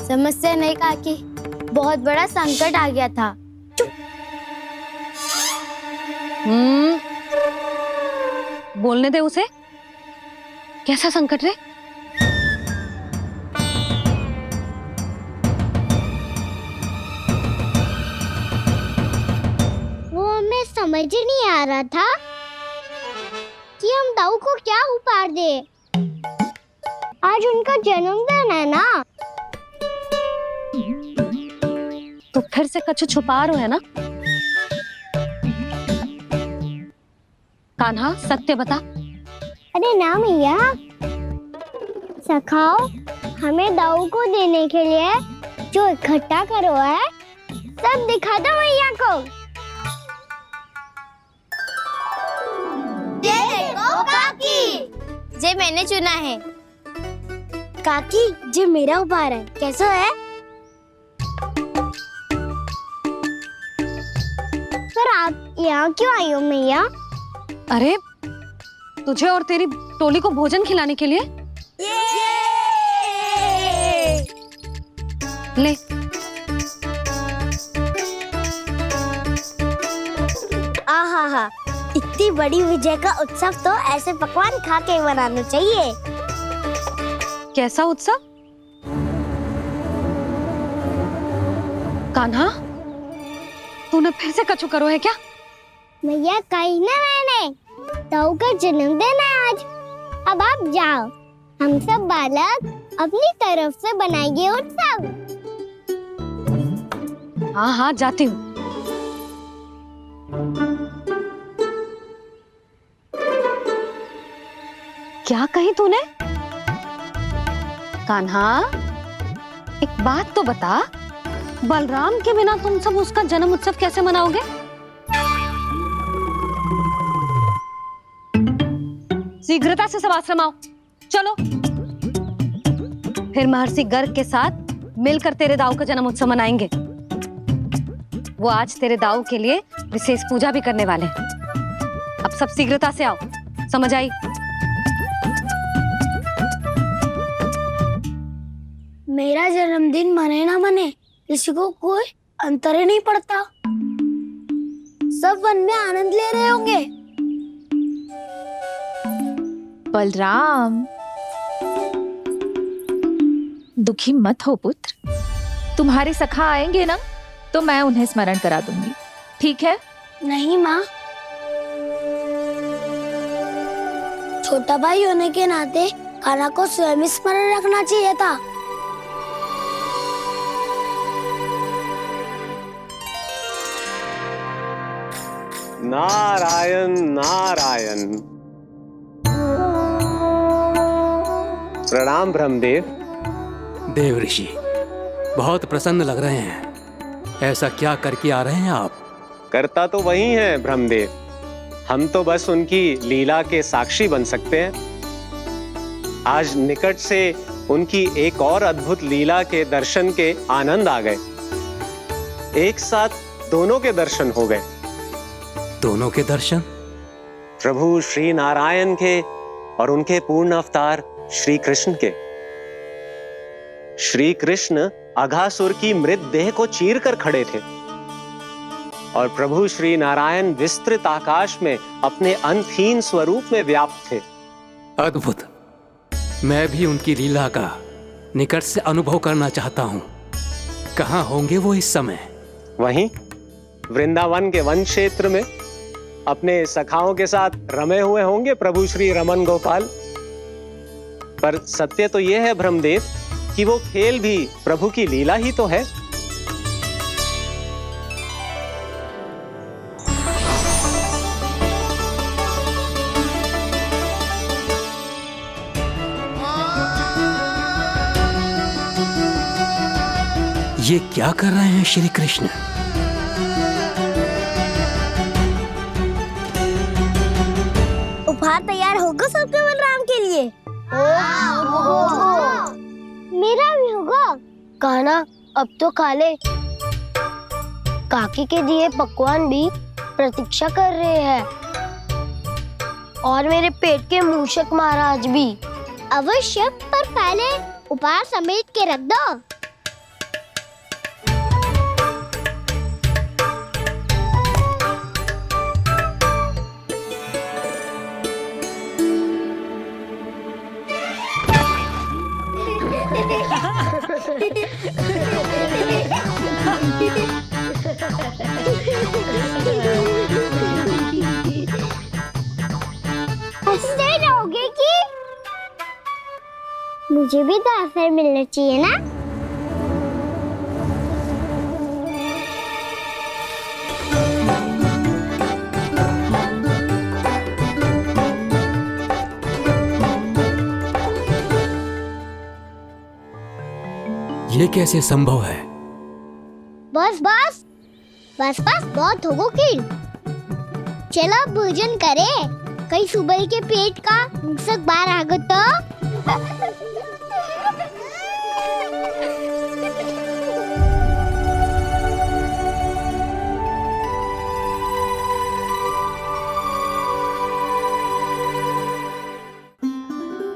समस्या नहीं काकी, बहुत बड़ा संकट आ गया था। बोलने दे उसे। कैसा संकट रे? वो हमें समझ ही नहीं आ रहा था कि हम दाऊ को क्या उपहार दे। आज उनका जन्मदिन है ना, तो फिर से कुछ छुपा रहे हो है ना? कान्हा सत्य बता। अरे ना मैया, सखाओ हमें दाऊ को देने के लिए जो इकट्ठा करो है सब दिखा दो मैया को। ये देखो काकी, जे मैंने चुना है। काकी, जे मेरा उपहार है, कैसा है? पर आप यहाँ क्यों आई हो मैया? अरे तुझे और तेरी टोली को भोजन खिलाने के लिए। ले। आहा, इतनी बड़ी विजय का उत्सव तो ऐसे पकवान खा के मनाना चाहिए। कैसा उत्सव? कान्हा, तूने फिर से कछु करो है क्या? मैया कही ना मैंने, दाऊ का जन्मदिन है आज। अब आप जाओ, हम सब बालक अपनी तरफ से बनाएंगे उत्सव। हाँ हाँ जाती हूँ। क्या कही तूने? कान्हा, एक बात तो बता, बलराम के बिना तुम सब उसका जन्म उत्सव कैसे मनाओगे? शीघ्रता से सब आश्रम आओ। चलो। फिर महर्षि गर्ग के साथ मिलकर तेरे दाऊ का जन्म उत्सव मनाएंगे। वो आज तेरे दाऊ के लिए विशेष पूजा भी करने वाले हैं। अब सब शीघ्रता से आओ। समझ आई? मेरा जन्मदिन मने ना मने, किसी को कोई अंतर ही नहीं पड़ता। सब वन में आनंद ले रहे होंगे। बलराम, दुखी मत हो पुत्र। तुम्हारे सखा आएंगे ना, तो मैं उन्हें स्मरण करा दूंगी, ठीक है? नहीं माँ, छोटा भाई होने के नाते कान्हा को स्वयं स्मरण रखना चाहिए था। नारायण नारायण। प्रणाम ब्रह्मदेव। देव ऋषि, बहुत प्रसन्न लग रहे हैं। ऐसा क्या करके आ रहे हैं आप? करता तो वही है ब्रह्मदेव, हम तो बस उनकी लीला के साक्षी बन सकते हैं। आज निकट से उनकी एक और अद्भुत लीला के दर्शन के आनंद आ गए। एक साथ दोनों के दर्शन हो गए। दोनों के दर्शन? प्रभु श्री नारायण के और उनके पूर्ण अवतार श्री कृष्ण के। श्री कृष्ण अघासुर की मृत देह को चीर कर खड़े थे और प्रभु श्री नारायण विस्तृत आकाश में अपने अंतहीन स्वरूप में व्याप्त थे। अद्भुत। मैं भी उनकी लीला का निकट से अनुभव करना चाहता हूं। कहां होंगे वो इस समय? वहीं वृंदावन के वन क्षेत्र में अपने सखाओं के साथ रमे हुए होंगे प्रभु श्री रमन गोपाल। पर सत्य तो यह है ब्रह्मदेव कि वो खेल भी प्रभु की लीला ही तो है। ये क्या कर रहे हैं श्री कृष्ण? उपहार तैयार होगा सबके बलराम के लिए? मेरा भी होगा। कान्हा अब तो खा ले। काकी के दिए पकवान भी प्रतीक्षा कर रहे हैं और मेरे पेट के मूषक महाराज भी। अवश्य, पर पहले उपहार समेट के रख दो। हंसते रहोगे कि? मुझे भी तो अवसर मिलना चाहिए ना। ये कैसे संभव है? बस बस बस बस बहुत होगो कि। चलो अब भोजन करे। कई सुबह के पेट का मूषक बाहर आ गया तो।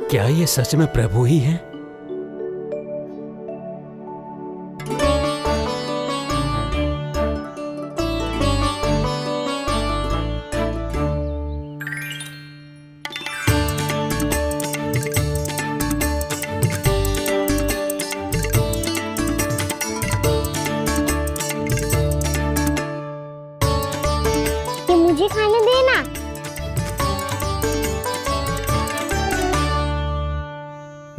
क्या ये सच में प्रभु ही हैं? मुझे खाने देना।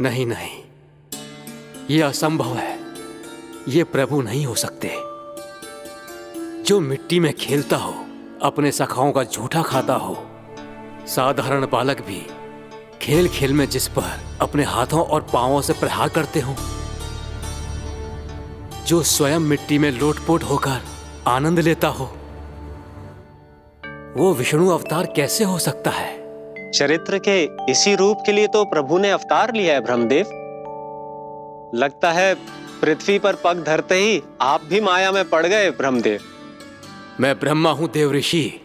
नहीं नहीं, ये असंभव है। ये प्रभु नहीं हो सकते। जो मिट्टी में खेलता हो, अपने सखाओं का झूठा खाता हो, साधारण बालक भी खेल खेल में जिस पर अपने हाथों और पांवों से प्रहार करते हो, जो स्वयं मिट्टी में लोटपोट होकर आनंद लेता हो, वो विष्णु अवतार कैसे हो सकता है? चरित्र के इसी रूप के लिए तो प्रभु ने अवतार लिया है ब्रह्मदेव। लगता है पृथ्वी पर पग धरते ही आप भी माया में पड़ गए ब्रह्मदेव। मैं ब्रह्मा हूं देव ऋषि,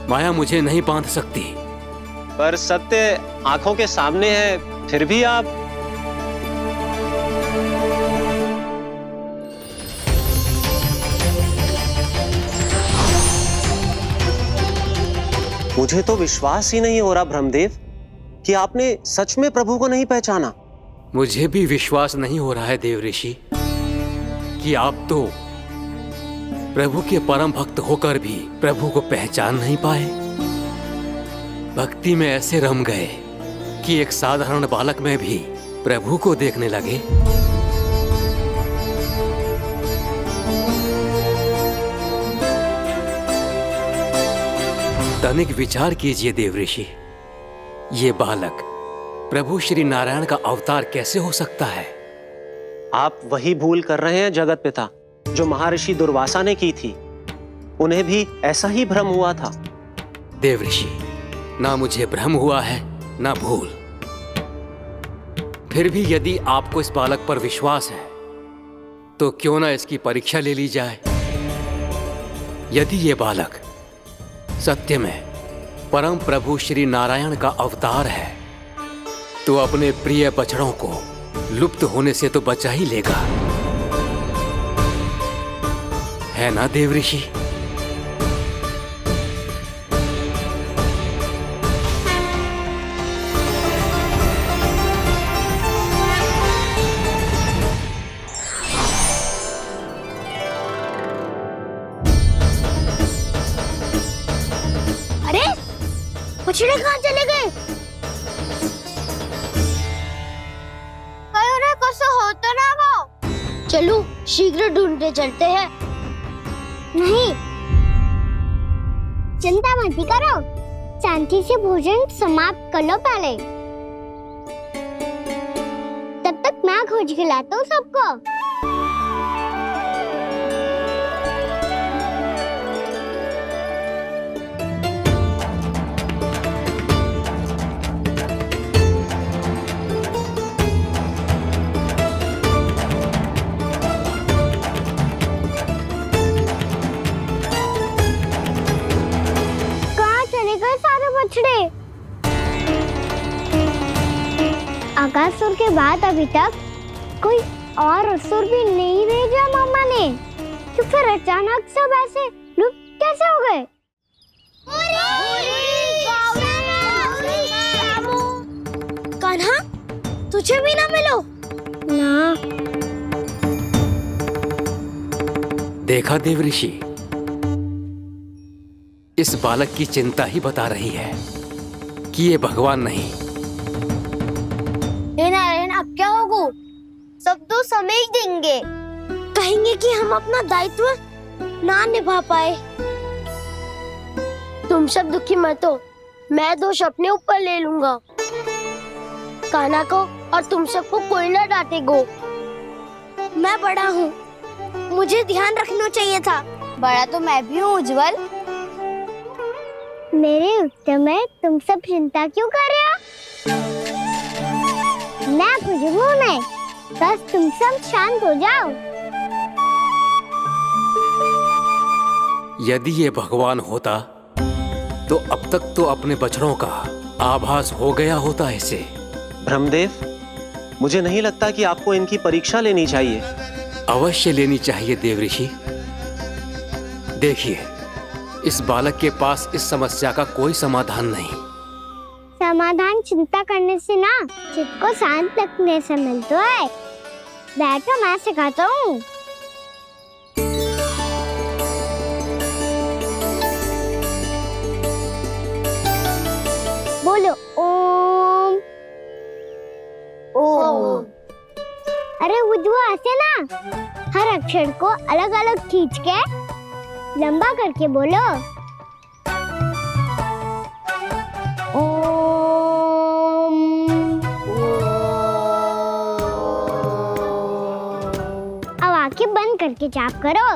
माया मुझे नहीं बांध सकती। पर सत्य आंखों के सामने है, फिर भी आप। मुझे तो विश्वास ही नहीं हो रहा ब्रह्मदेव कि आपने सच में प्रभु को नहीं पहचाना। मुझे भी विश्वास नहीं हो रहा है देव ऋषि कि आप तो प्रभु के परम भक्त होकर भी प्रभु को पहचान नहीं पाए। भक्ति में ऐसे रम गए कि एक साधारण बालक में भी प्रभु को देखने लगे। तनिक विचार कीजिए देव ऋषि, ये बालक प्रभु श्री नारायण का अवतार कैसे हो सकता है? आप वही भूल कर रहे हैं जगत पिता जो महर्षि दुर्वासा ने की थी। उन्हें भी ऐसा ही भ्रम हुआ था। देवऋषि, ना मुझे भ्रम हुआ है ना भूल। फिर भी यदि आपको इस बालक पर विश्वास है तो क्यों ना इसकी परीक्षा ले ली जाए। यदि ये बालक सत्य में परम प्रभु श्री नारायण का अवतार है तो अपने प्रिय बछड़ों को लुप्त होने से तो बचा ही लेगा, है ना देवऋषि? अरे बछड़े कहाँ चले गए? हो तो ना वो। चलो शीघ्र ढूंढते चलते हैं। नहीं, चिंता मत करो, शांति से भोजन समाप्त कर लो पहले। तब तक मैं खोज के लाता हूँ सबको। आकासुर के बाद अभी तक कोई और असुर भी नहीं भेजा मामा ने, तो फिर अचानक सब ऐसे लुप्त कैसे हो गए? कान्हा, तुझे भी ना मिलो ना। देखा देवऋषि, इस बालक की चिंता ही बता रही है कि ये भगवान नहीं। नारायण, अब क्या होगा? सब तो समझ देंगे, कहेंगे कि हम अपना दायित्व ना निभा पाए। तुम सब दुखी मत हो, मैं दोष अपने ऊपर ले लूंगा। कान्हा को और तुम सबको कोई ना डांटेगो। मैं बड़ा हूँ, मुझे ध्यान रखना चाहिए था। बड़ा तो मैं भी हूँ उज्जवल। मेरे उत्तर में तुम सब चिंता क्यों कर रहे हो? मैं कुछ नहीं, बस तुम सब शांत हो जाओ। यदि ये भगवान होता तो अब तक तो अपने बछड़ों का आभास हो गया होता इसे। ब्रह्मदेव, मुझे नहीं लगता कि आपको इनकी परीक्षा लेनी चाहिए। अवश्य लेनी चाहिए देवऋषि। देखिए, इस बालक के पास इस समस्या का कोई समाधान नहीं। समाधान चिंता करने से ना, चित्त को शांत रखने से मिलता है। बैठो, मैं सिखाता हूँ। बोलो ओम। ओम। अरे उज्जवा, ऐसे ना हर अक्षर को अलग अलग खींच के लंबा करके बोलो। अब आंखें बंद करके जाप करो।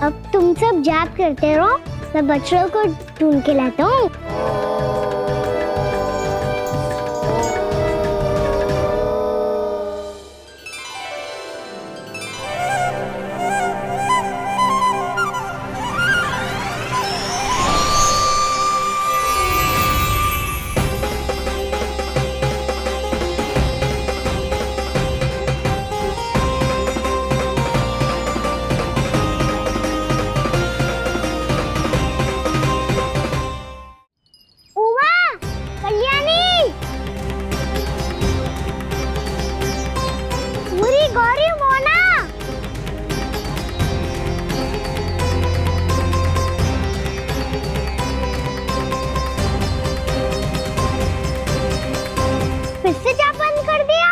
अब तुम सब जाप करते रहो, मैं बछड़ों को ढूंढ के लाता हूँ। फिर से जा बंद कर दिया।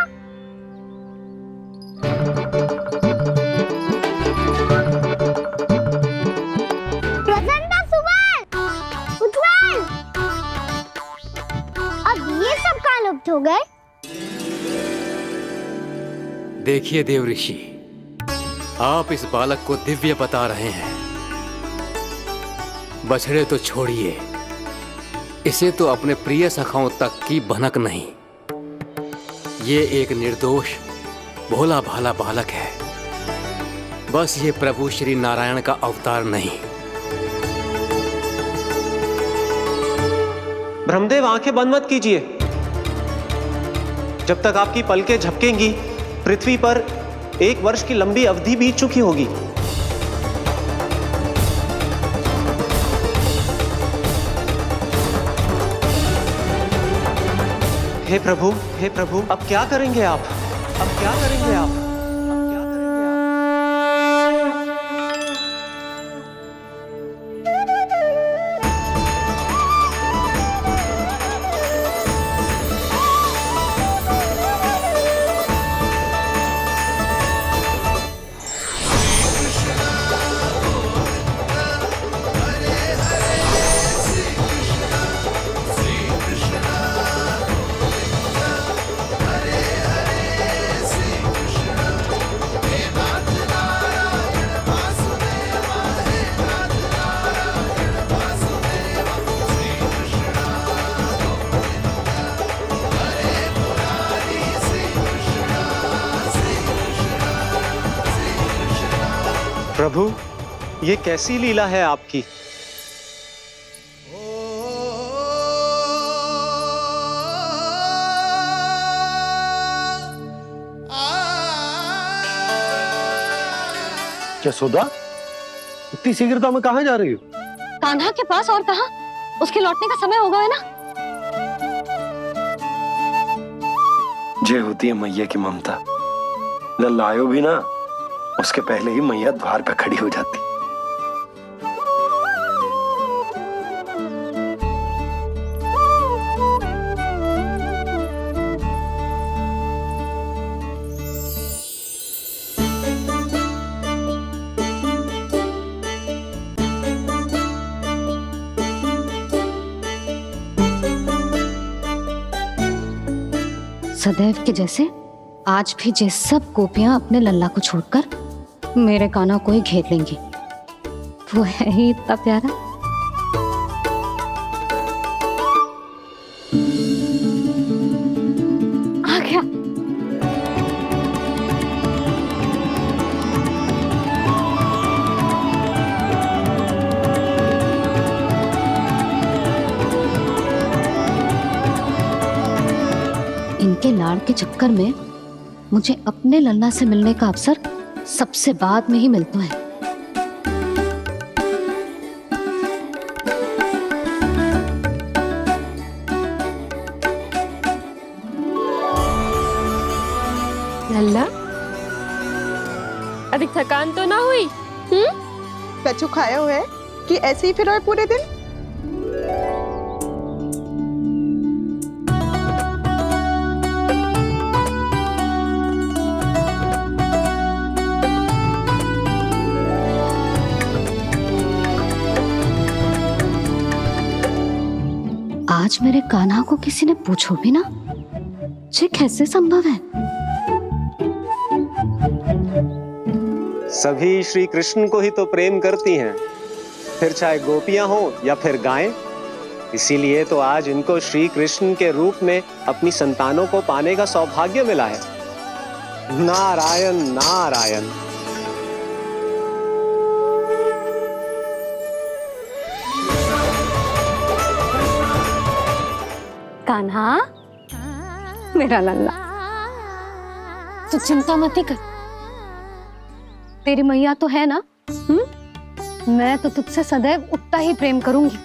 प्रसन्ना, सुमन, उज्जवल, देखिए देव ऋषि, आप इस बालक को दिव्य बता रहे हैं। बछड़े तो छोड़िए, इसे तो अपने प्रिय सखाओं तक की भनक नहीं। ये एक निर्दोष भोला भाला बालक है, बस ये प्रभु श्री नारायण का अवतार नहीं। ब्रह्मदेव, आंखें बंद मत कीजिए। जब तक आपकी पलकें झपकेंगी, पृथ्वी पर 1 वर्ष की लंबी अवधि बीत चुकी होगी। हे प्रभु, अब क्या करेंगे आप? अब क्या करेंगे आप? प्रभु, ये कैसी लीला है आपकी? यशोदा, इतनी शीघ्रता में कहाँ जा रही हो? कान्हा के पास, और कहाँ? उसके लौटने का समय होगा है ना। जय होती है मैया की ममता। लल्लायो भी ना, उसके पहले ही मैया द्वार पे खड़ी हो जाती। सदैव के जैसे आज भी ये सब गोपियां अपने लल्ला को छोड़कर मेरे कान्हा को ही घेर लेंगी। वो है ही इतना प्यारा। आ गया। इनके लाड़ के चक्कर में मुझे अपने लल्ला से मिलने का अवसर सबसे बाद में ही मिलता है। लल्ला, अभी थकान तो ना हुई? कछु खाया हुआ है कि ऐसे ही फिरो पूरे दिन? आज मेरे कान्हा को किसी ने पूछो भी ना, ये कैसे संभव है? सभी श्री कृष्ण को ही तो प्रेम करती हैं, फिर चाहे गोपियां हो या फिर गायें। इसीलिए तो आज इनको श्री कृष्ण के रूप में अपनी संतानों को पाने का सौभाग्य मिला है। नारायण नारायण। कान्हा, मेरा लल्ला, तू चिंता मत कर। तेरी मैया तो है ना, मैं तो तुझसे सदैव उतना ही प्रेम करूंगी।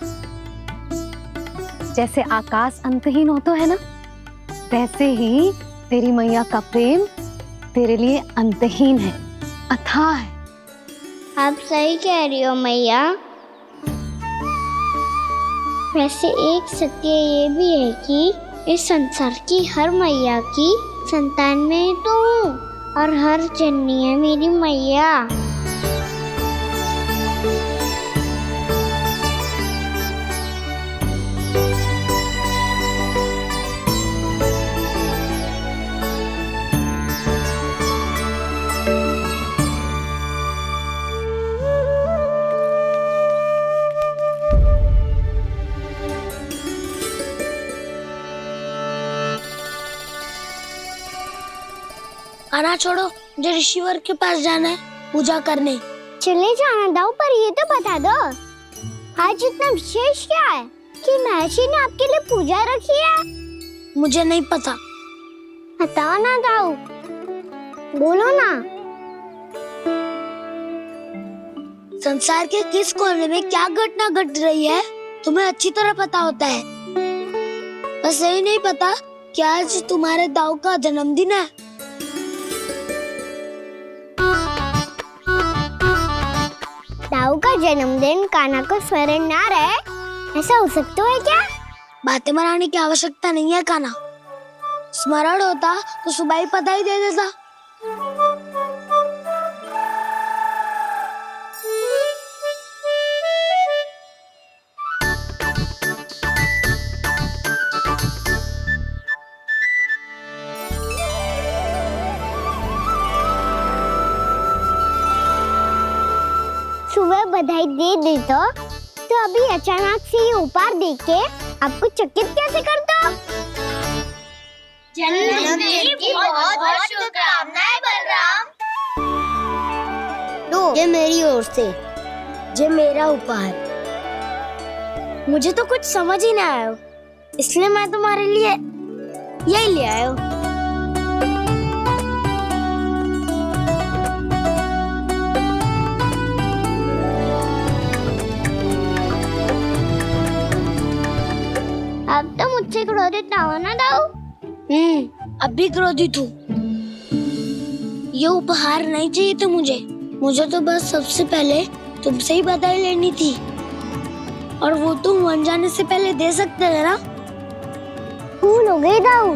जैसे आकाश अंतहीन होता है ना, वैसे ही तेरी मैया का प्रेम तेरे लिए अंतहीन है, अथाह है। आप सही कह रही हो मैया। वैसे एक सत्य ये भी है कि इस संसार की हर मैया की संतान में तो हूँ, और हर जननी है मेरी मैया। खाना छोड़ो, मुझे ऋषिवर के पास जाना है पूजा करने। चले जाना दाऊ, पर ये तो बता दो आज इतना विशेष क्या है कि महर्षि ने आपके लिए पूजा रखी है? मुझे नहीं पता। बताओ ना दाऊ, बोलो ना। संसार के किस कोने में क्या घटना घट रही है तुम्हें अच्छी तरह पता होता है। बस यही नहीं पता कि आज तुम्हारे दाऊ का जन्मदिन है। दाऊ का जन्मदिन कान्हा को स्मरण ना रहे, ऐसा हो सकता है क्या? बातें बनाने की आवश्यकता नहीं है कान्हा। स्मरण होता तो सुबह ही पता ही दे देता। सुबह बधाई दे दी तो अभी अचानक से ये उपहार देख के आपको चकित कैसे कर दो? जन्मदिन की बहुत-बहुत शुभकामनाएं बलराम। लो, ये मेरी ओर से, ये मेरा उपहार। मुझे तो कुछ समझ ही ना आया, इसलिए मैं तुम्हारे लिए यही ले आया हूँ। अब तो मुझसे क्रोधित ना हो ना दाऊ। अब भी क्रोधित हूँ। ये उपहार नहीं चाहिए था मुझे तो बस सबसे पहले तुमसे ही बधाई लेनी थी, और वो तुम वन जाने से पहले दे सकते थे ना। भूल हो गई दाऊ,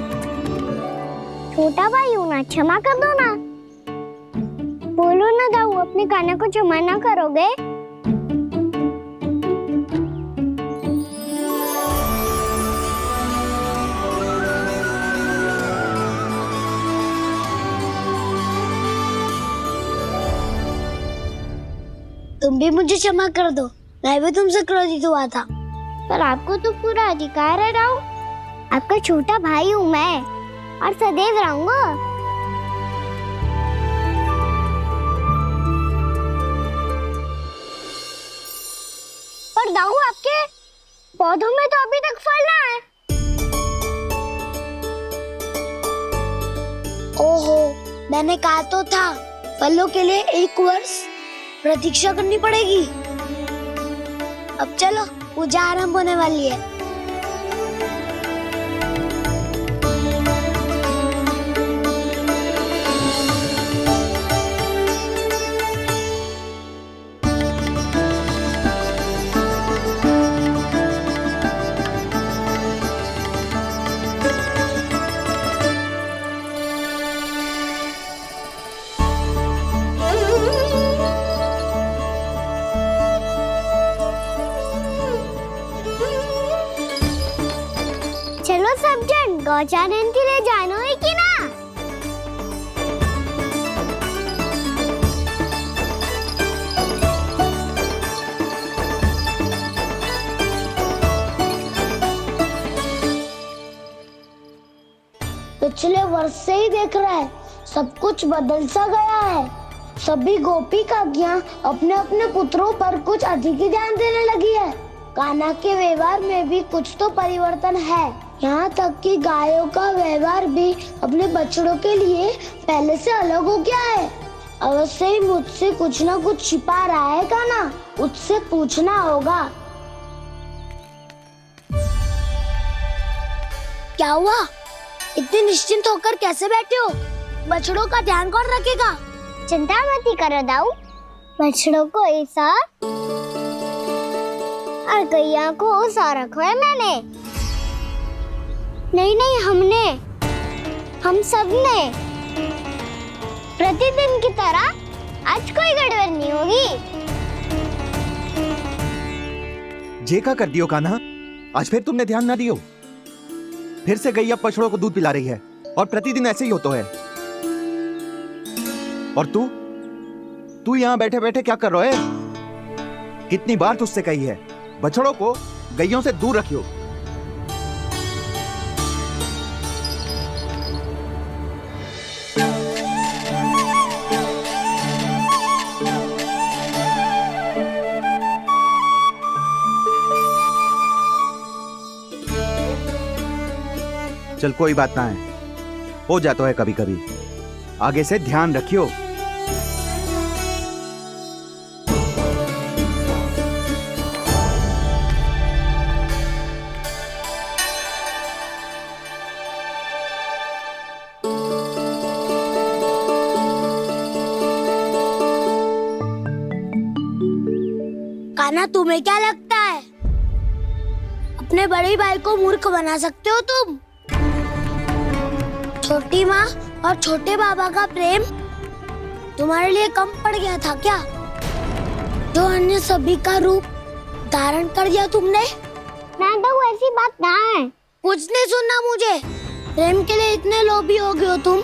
छोटा भाई हूँ ना, क्षमा कर दो ना। बोलो ना दाऊ, अपने कान्हा को क्षमा ना करोगे? तुम भी मुझे क्षमा कर दो, मैं भी तुमसे क्रोधित हुआ था। पर आपको तो पूरा अधिकार है दाऊ, आपका छोटा भाई हूँ मैं और सदैव रहूंगा। पर दाऊ, आपके पौधों में तो अभी तक फल ना है। ओहो, मैंने कहा तो था फलों के लिए 1 वर्ष प्रतीक्षा करनी पड़ेगी। अब चलो, पूजा आरंभ होने वाली है। चलो सब जन गौचारण के लिए जानो है कि ना? पिछले वर्ष से ही देख रहा है, सब कुछ बदल सा गया है। सभी गोपी काकियां अपने अपने पुत्रों पर कुछ अधिक ही ध्यान देने लगी है। कान्हा के व्यवहार में भी कुछ तो परिवर्तन है। यहाँ तक कि गायों का व्यवहार भी अपने बछड़ों के लिए पहले से अलग हो गया है। अवश्य ही मुझसे कुछ ना कुछ छिपा रहा है कान्हा, उससे पूछना होगा। क्या हुआ? इतने निश्चिंत होकर कैसे बैठे हो? बछड़ों का ध्यान कौन रखेगा? चिंता मत करो दाऊ, बछड़ों को ऐसा और गैया को ऐसा रखा है मैंने। नहीं, हम सब ने प्रतिदिन की तरह आज कोई गड़बड़ नहीं होगी। जे का कर दियो कान्हा, आज फिर तुमने ध्यान ना दियो। फिर से गैया बछड़ों को दूध पिला रही है और प्रतिदिन ऐसे ही होता है। और तू यहाँ बैठे बैठे क्या कर रहा है? कितनी बार तुझसे कही है बछड़ों को गैयों से दूर रखियो। चल कोई बात ना है, हो जाता है कभी कभी। आगे से ध्यान रखियो। कान्हा, तुम्हें क्या लगता है अपने बड़े भाई को मूर्ख बना सकते हो तुम? छोटी माँ और छोटे बाबा का प्रेम तुम्हारे लिए कम पड़ गया था क्या, जो अन्य सभी का रूप धारण कर दिया तुमने? ना तो ऐसी बात ना है। कुछ नहीं सुनना मुझे। प्रेम के लिए इतने लोभी हो गए हो तुम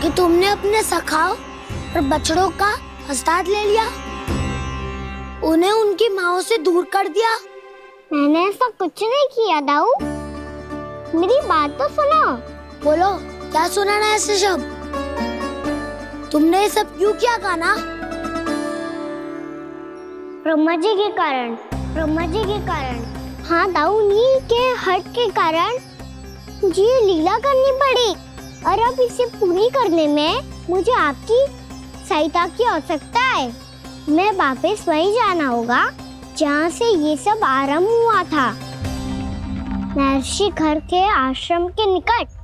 कि तुमने अपने सखाओ और बछड़ों का हस्ताक्षर ले लिया, उन्हें उनकी माँओं से दूर कर दिया। मैंने ऐसा कुछ नहीं किया दाऊ, मेरी बात तो सुनो। बोलो, क्या सुनाना है ऐसे शब्द? तुमने ये सब क्यों किया कान्हा? ब्रह्मा जी के कारण, ब्रह्मा जी के कारण। हाँ दाऊ, नील के हट के कारण मुझे ये लीला करनी पड़ी, और अब इसे पूरी करने में मुझे आपकी सहायता की आवश्यकता है। मैं वापस वहीं जाना होगा जहाँ से ये सब आरंभ हुआ था, महर्षि घर के आश्रम के निकट।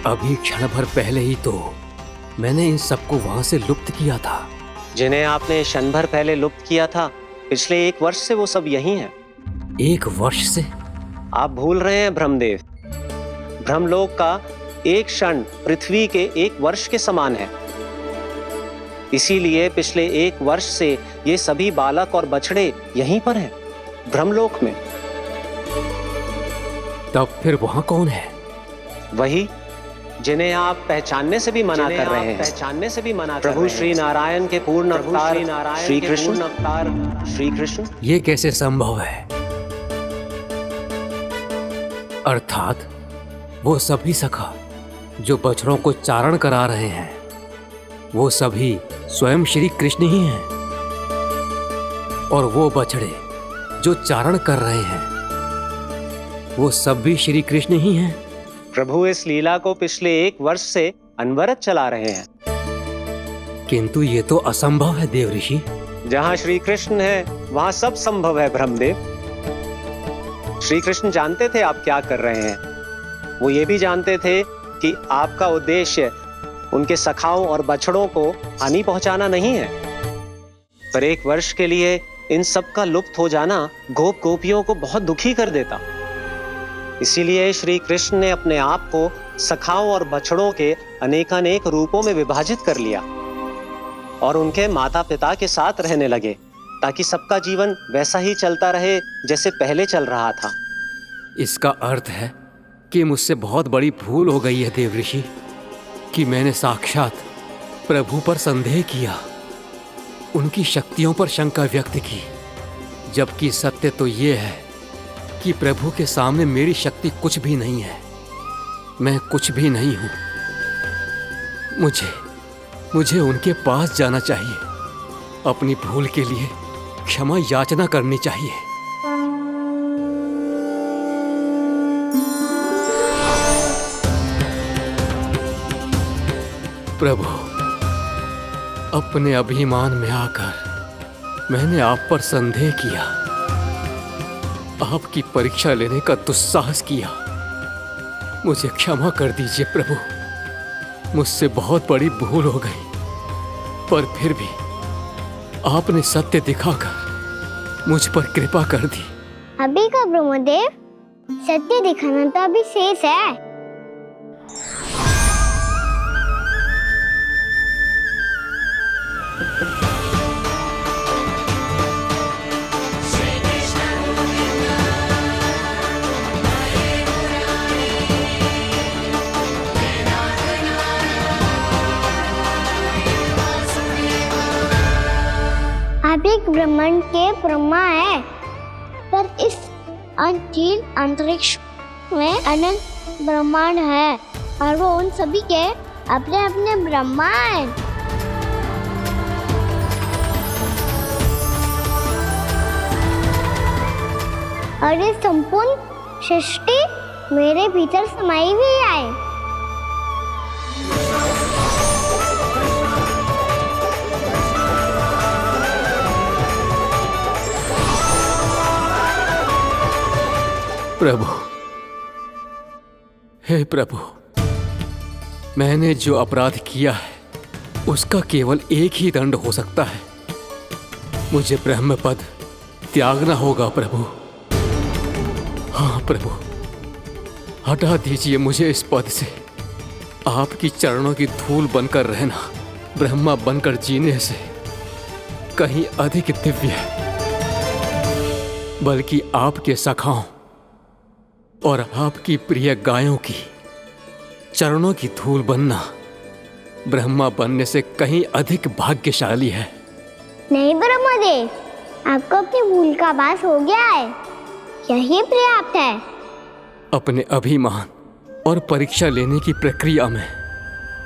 अभी क्षण भर पहले ही तो मैंने इन सबको वहां से लुप्त किया था। जिन्हें आपने क्षण भर पहले लुप्त किया था, पिछले 1 वर्ष से वो सब यही हैं। 1 वर्ष से? आप भूल रहे हैं ब्रह्मदेव। ब्रह्मलोक का एक क्षण पृथ्वी के 1 वर्ष के समान है। इसीलिए पिछले 1 वर्ष से ये सभी बालक और बछड़े यहीं पर हैं, ब्रह्मलोक में। तब फिर वहां कौन है? वही जिन्हें आप पहचानने से भी मना कर रहे हैं। पहचानने से भी मना प्रभु श्री नारायण के पूर्ण अवतार श्री कृष्ण। ये कैसे संभव है? अर्थात वो सभी सखा जो बछड़ों को चारण करा रहे हैं, वो सभी स्वयं श्री कृष्ण ही हैं, और वो बछड़े जो चारण कर रहे हैं, वो सब भी श्री कृष्ण ही हैं। प्रभु इस लीला को पिछले 1 वर्ष से अनवरत चला रहे हैं। किंतु ये तो असंभव है देव ऋषि। जहाँ श्री कृष्ण है वहाँ सब संभव है ब्रह्मदेव। श्री कृष्ण जानते थे आप क्या कर रहे हैं। वो ये भी जानते थे कि आपका उद्देश्य उनके सखाओं और बछड़ों को हानि पहुंचाना नहीं है। पर 1 वर्ष के लिए इन सब का लुप्त हो जाना गोप गोपियों को बहुत दुखी कर देता। इसीलिए श्री कृष्ण ने अपने आप को सखाओं और बछड़ों के अनेकानेक रूपों में विभाजित कर लिया और उनके माता पिता के साथ रहने लगे, ताकि सबका जीवन वैसा ही चलता रहे जैसे पहले चल रहा था। इसका अर्थ है कि मुझसे बहुत बड़ी भूल हो गई है देव ऋषि, कि मैंने साक्षात प्रभु पर संदेह किया, उनकी शक्तियों पर शंका व्यक्त की, जबकि सत्य तो ये है कि प्रभु के सामने मेरी शक्ति कुछ भी नहीं है। मैं कुछ भी नहीं हूं। मुझे उनके पास जाना चाहिए, अपनी भूल के लिए क्षमा याचना करनी चाहिए। प्रभु, अपने अभिमान में आकर मैंने आप पर संदेह किया, आपकी परीक्षा लेने का दुस्साहस किया। मुझे क्षमा कर दीजिए प्रभु, मुझसे बहुत बड़ी भूल हो गई, पर फिर भी आपने सत्य दिखाकर मुझ पर कृपा कर दी। अभी का ब्रह्मदेव, सत्य दिखाना तो अभी शेष है। आप एक ब्रह्मांड के ब्रह्मा है, पर इस अनंत अंतरिक्ष में अनंत ब्रह्मांड है, और वो उन सभी के अपने अपने ब्रह्मा है। और ये संपूर्ण सृष्टि मेरे भीतर समाई हुई है। प्रभु, हे प्रभु, मैंने जो अपराध किया है उसका केवल एक ही दंड हो सकता है। मुझे ब्रह्म पद त्यागना होगा प्रभु। हाँ प्रभु, हटा दीजिए मुझे इस पद से। आपकी चरणों की धूल बनकर रहना ब्रह्मा बनकर जीने से कहीं अधिक दिव्य है। बल्कि आपके सखाओं और आपकी प्रिय गायों की चरणों की धूल बनना ब्रह्मा बनने से कहीं अधिक भाग्यशाली है। नहीं ब्रह्मदेव, आपको अपनी भूल का आभास हो गया है, यही पर्याप्त है। अपने अभिमान और परीक्षा लेने की प्रक्रिया में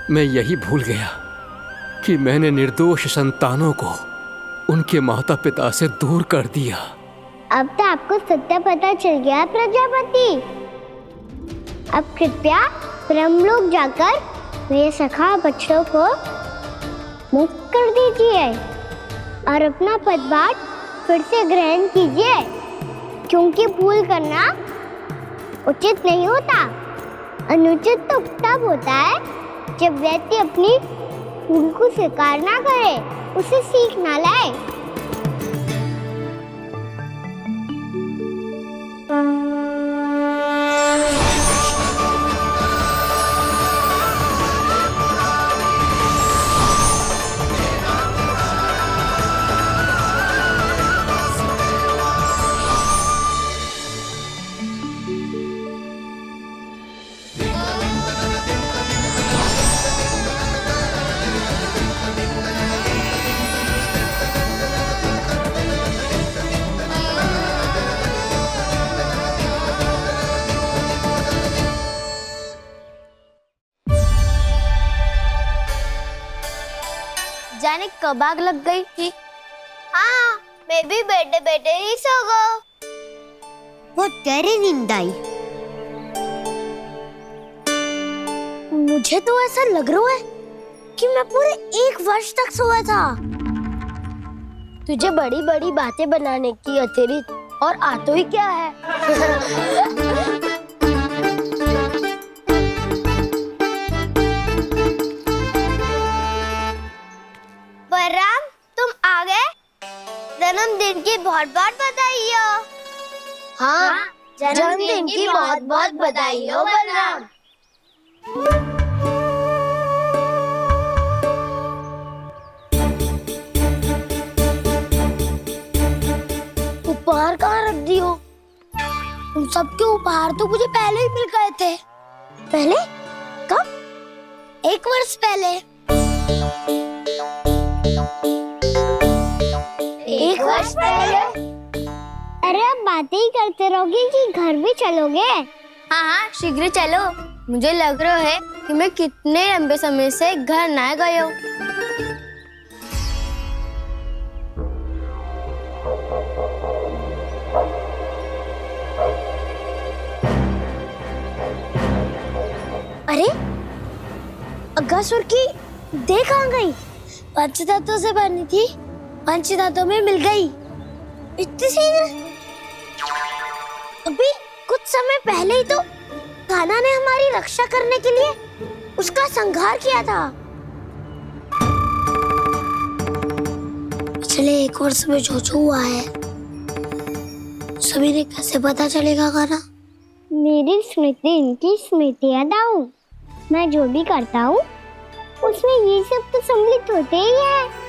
मैं यही भूल गया कि मैंने निर्दोष संतानों को उनके माता पिता से दूर कर दिया। अब तो आपको सत्य पता चल गया प्रजापति। अब कृपया ब्रह्मलोक जाकर मेरे सखा बच्चों को मुक्त कर दीजिए और अपना पदभार फिर से ग्रहण कीजिए, क्योंकि भूल करना उचित नहीं होता। अनुचित तो तब होता है जब व्यक्ति अपनी भूल को स्वीकार ना करे, उसे सीख ना लाए। जाने कब आग लग गई थी। हाँ, मैं भी बैठे बैठे ही सो गया। बहुत गहरी नींद आई। मुझे तो ऐसा लग रहा है कि मैं पूरे 1 वर्ष तक सोया था। तुझे बड़ी बड़ी बातें बनाने की अतिरिक्त और आता ही क्या है। बलराम, तुम आ गए? जन्मदिन की बहुत बहुत बधाई हो। हाँ, जन्मदिन की बहुत बहुत बधाई हो बलराम। उपहार कहाँ रख दी हो? तुम सबके उपहार तो मुझे पहले ही मिल गए थे। पहले? कब? 1 वर्ष पहले। 1 वर्ष पहले? अरे अब बातें ही करते रहोगे कि घर भी चलोगे? हाँ हाँ, शीघ्र चलो। मुझे लग रहा है कि मैं कितने लंबे समय से घर ना गए हूँ। अरे, अगासुर की देह कहाँ गई? पंचतत्वों से बनी थी, पंचतत्वों में मिल गई। इतनी शीघ्र? अभी कुछ समय पहले ही तो कान्हा ने हमारी रक्षा करने के लिए उसका संहार किया था। पिछले 1 वर्ष में जो हुआ है सभी ने कैसे पता चलेगा कान्हा? मेरी स्मृति इनकी स्मृति अदाऊं। मैं जो भी करता हूँ उसमें ये सब तो सम्मिलित होते ही है।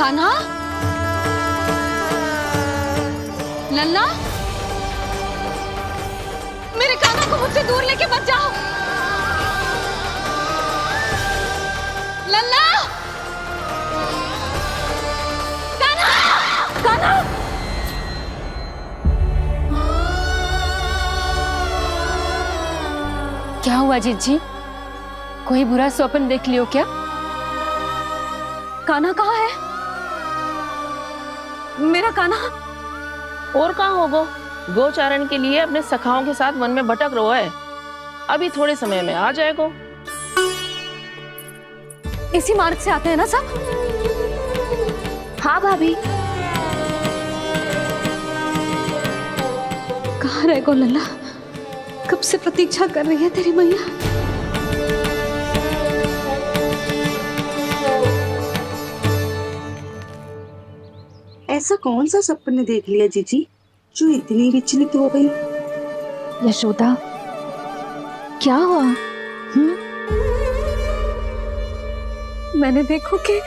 कान्हा, लल्ला, मेरे कान्हा को मुझसे दूर लेके मत जाओ। लल्ला, कान्हा, कान्हा। क्या हुआ जीजी? कोई बुरा स्वप्न देख लियो क्या? कान्हा कहाँ है? मेरा कान्हा? और कहाँ होगो? गोचारण के लिए अपने सखाओं के साथ वन में भटक रहो है। अभी थोड़े समय में आ जाएगो। इसी मार्ग से आते हैं ना सब? हाँ भाभी। कहाँ रह गो लल्ला? कब से प्रतीक्षा कर रही है तेरी मैया। ऐसा कौन सा सपने देख लिया जीजी जो इतनी विचलित हो गई? यशोदा, क्या हुआ? मैंने देखो कि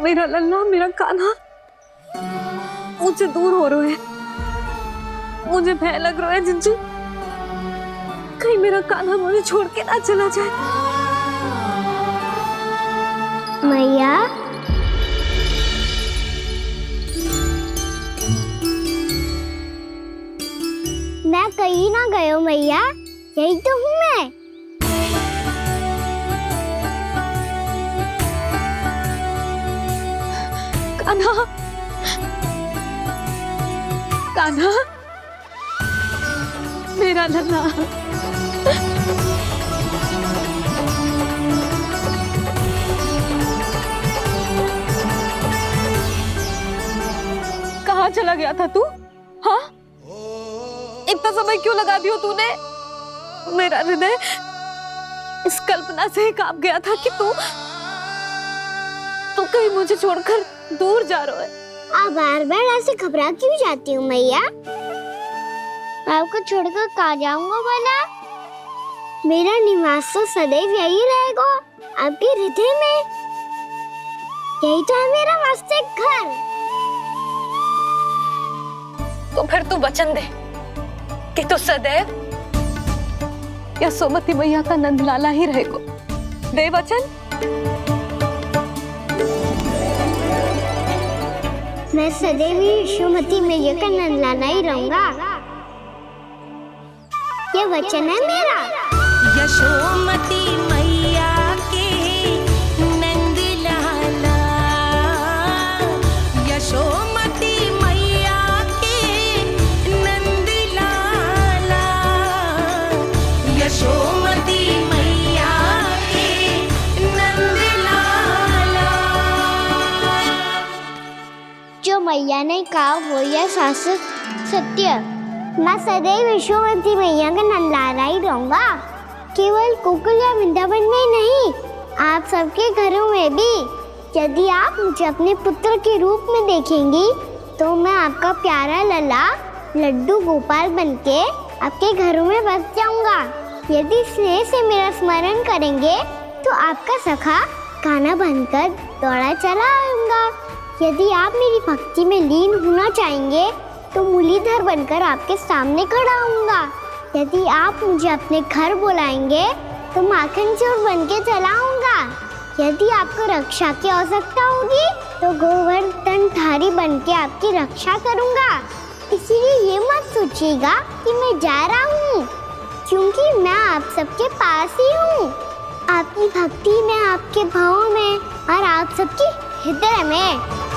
मेरा लल्ला, मेरा कान्हा मुझसे दूर हो रहे हैं। मुझे भय लग रहा है जिंजू, कहीं मेरा कान्हा मुझे छोड़ के ना चला जाए। मैया, मैं कहीं ना गयो मैया, यही तो हूँ मैं। कान्हा, कान्हा, मेरा लल्ला। कहाँ चला गया था तू? हाँ, इतना समय क्यों लगा दियो तूने? मेरा हृदय इस कल्पना से ही कांप गया था कि तू कहीं मुझे छोड़कर दूर जा रहा है। आप बार बार ऐसे घबरा क्यों जाती हूँ मैया? आपको छोड़कर कहाँ जाऊंगा भला? मेरा निवास तो सदैव यही रहेगा, आपके हृदय में। यही तो है मेरा वास्तविक घर। तो फिर तू वचन दे कि तू सदैव यशोमती मैया का नंदलाला ही रहेगा। दे वचन। मैं सदैव यशोमती मैया का नंदलाला ही रहूंगा। ये वचन है मेरा। यशोमती मैया के नंदलाला, यशोमती मैया के नंदलाला, यशोमती मैया के नंदलाला। जो मैया ने कहा वो यह शाश्वत सत्य। मैं सदैव यशोमती मैया का नंदलाला ही रहूंगा। केवल गोकुल या वृंदावन में नहीं, आप सबके घरों में भी। यदि आप मुझे अपने पुत्र के रूप में देखेंगी तो मैं आपका प्यारा लल्ला लड्डू गोपाल बनके आपके घरों में बस जाऊंगा। यदि स्नेह से मेरा स्मरण करेंगे तो आपका सखा कान्हा बनकर दौड़ा चला आऊंगा। यदि आप मेरी भक्ति में लीन होना चाहेंगे तो मुरलीधर बनकर आपके सामने खड़ा होऊंगा। यदि आप मुझे अपने घर बुलाएंगे तो माखन चोर बनके चला आऊंगा। यदि आपको रक्षा की आवश्यकता होगी तो गोवर्धन धारी बनके आपकी रक्षा करूंगा। इसीलिए ये मत सोचिएगा कि मैं जा रहा हूँ, क्योंकि मैं आप सबके पास ही हूँ, आपकी भक्ति में, आपके भाव में और आप सबके हृदय में।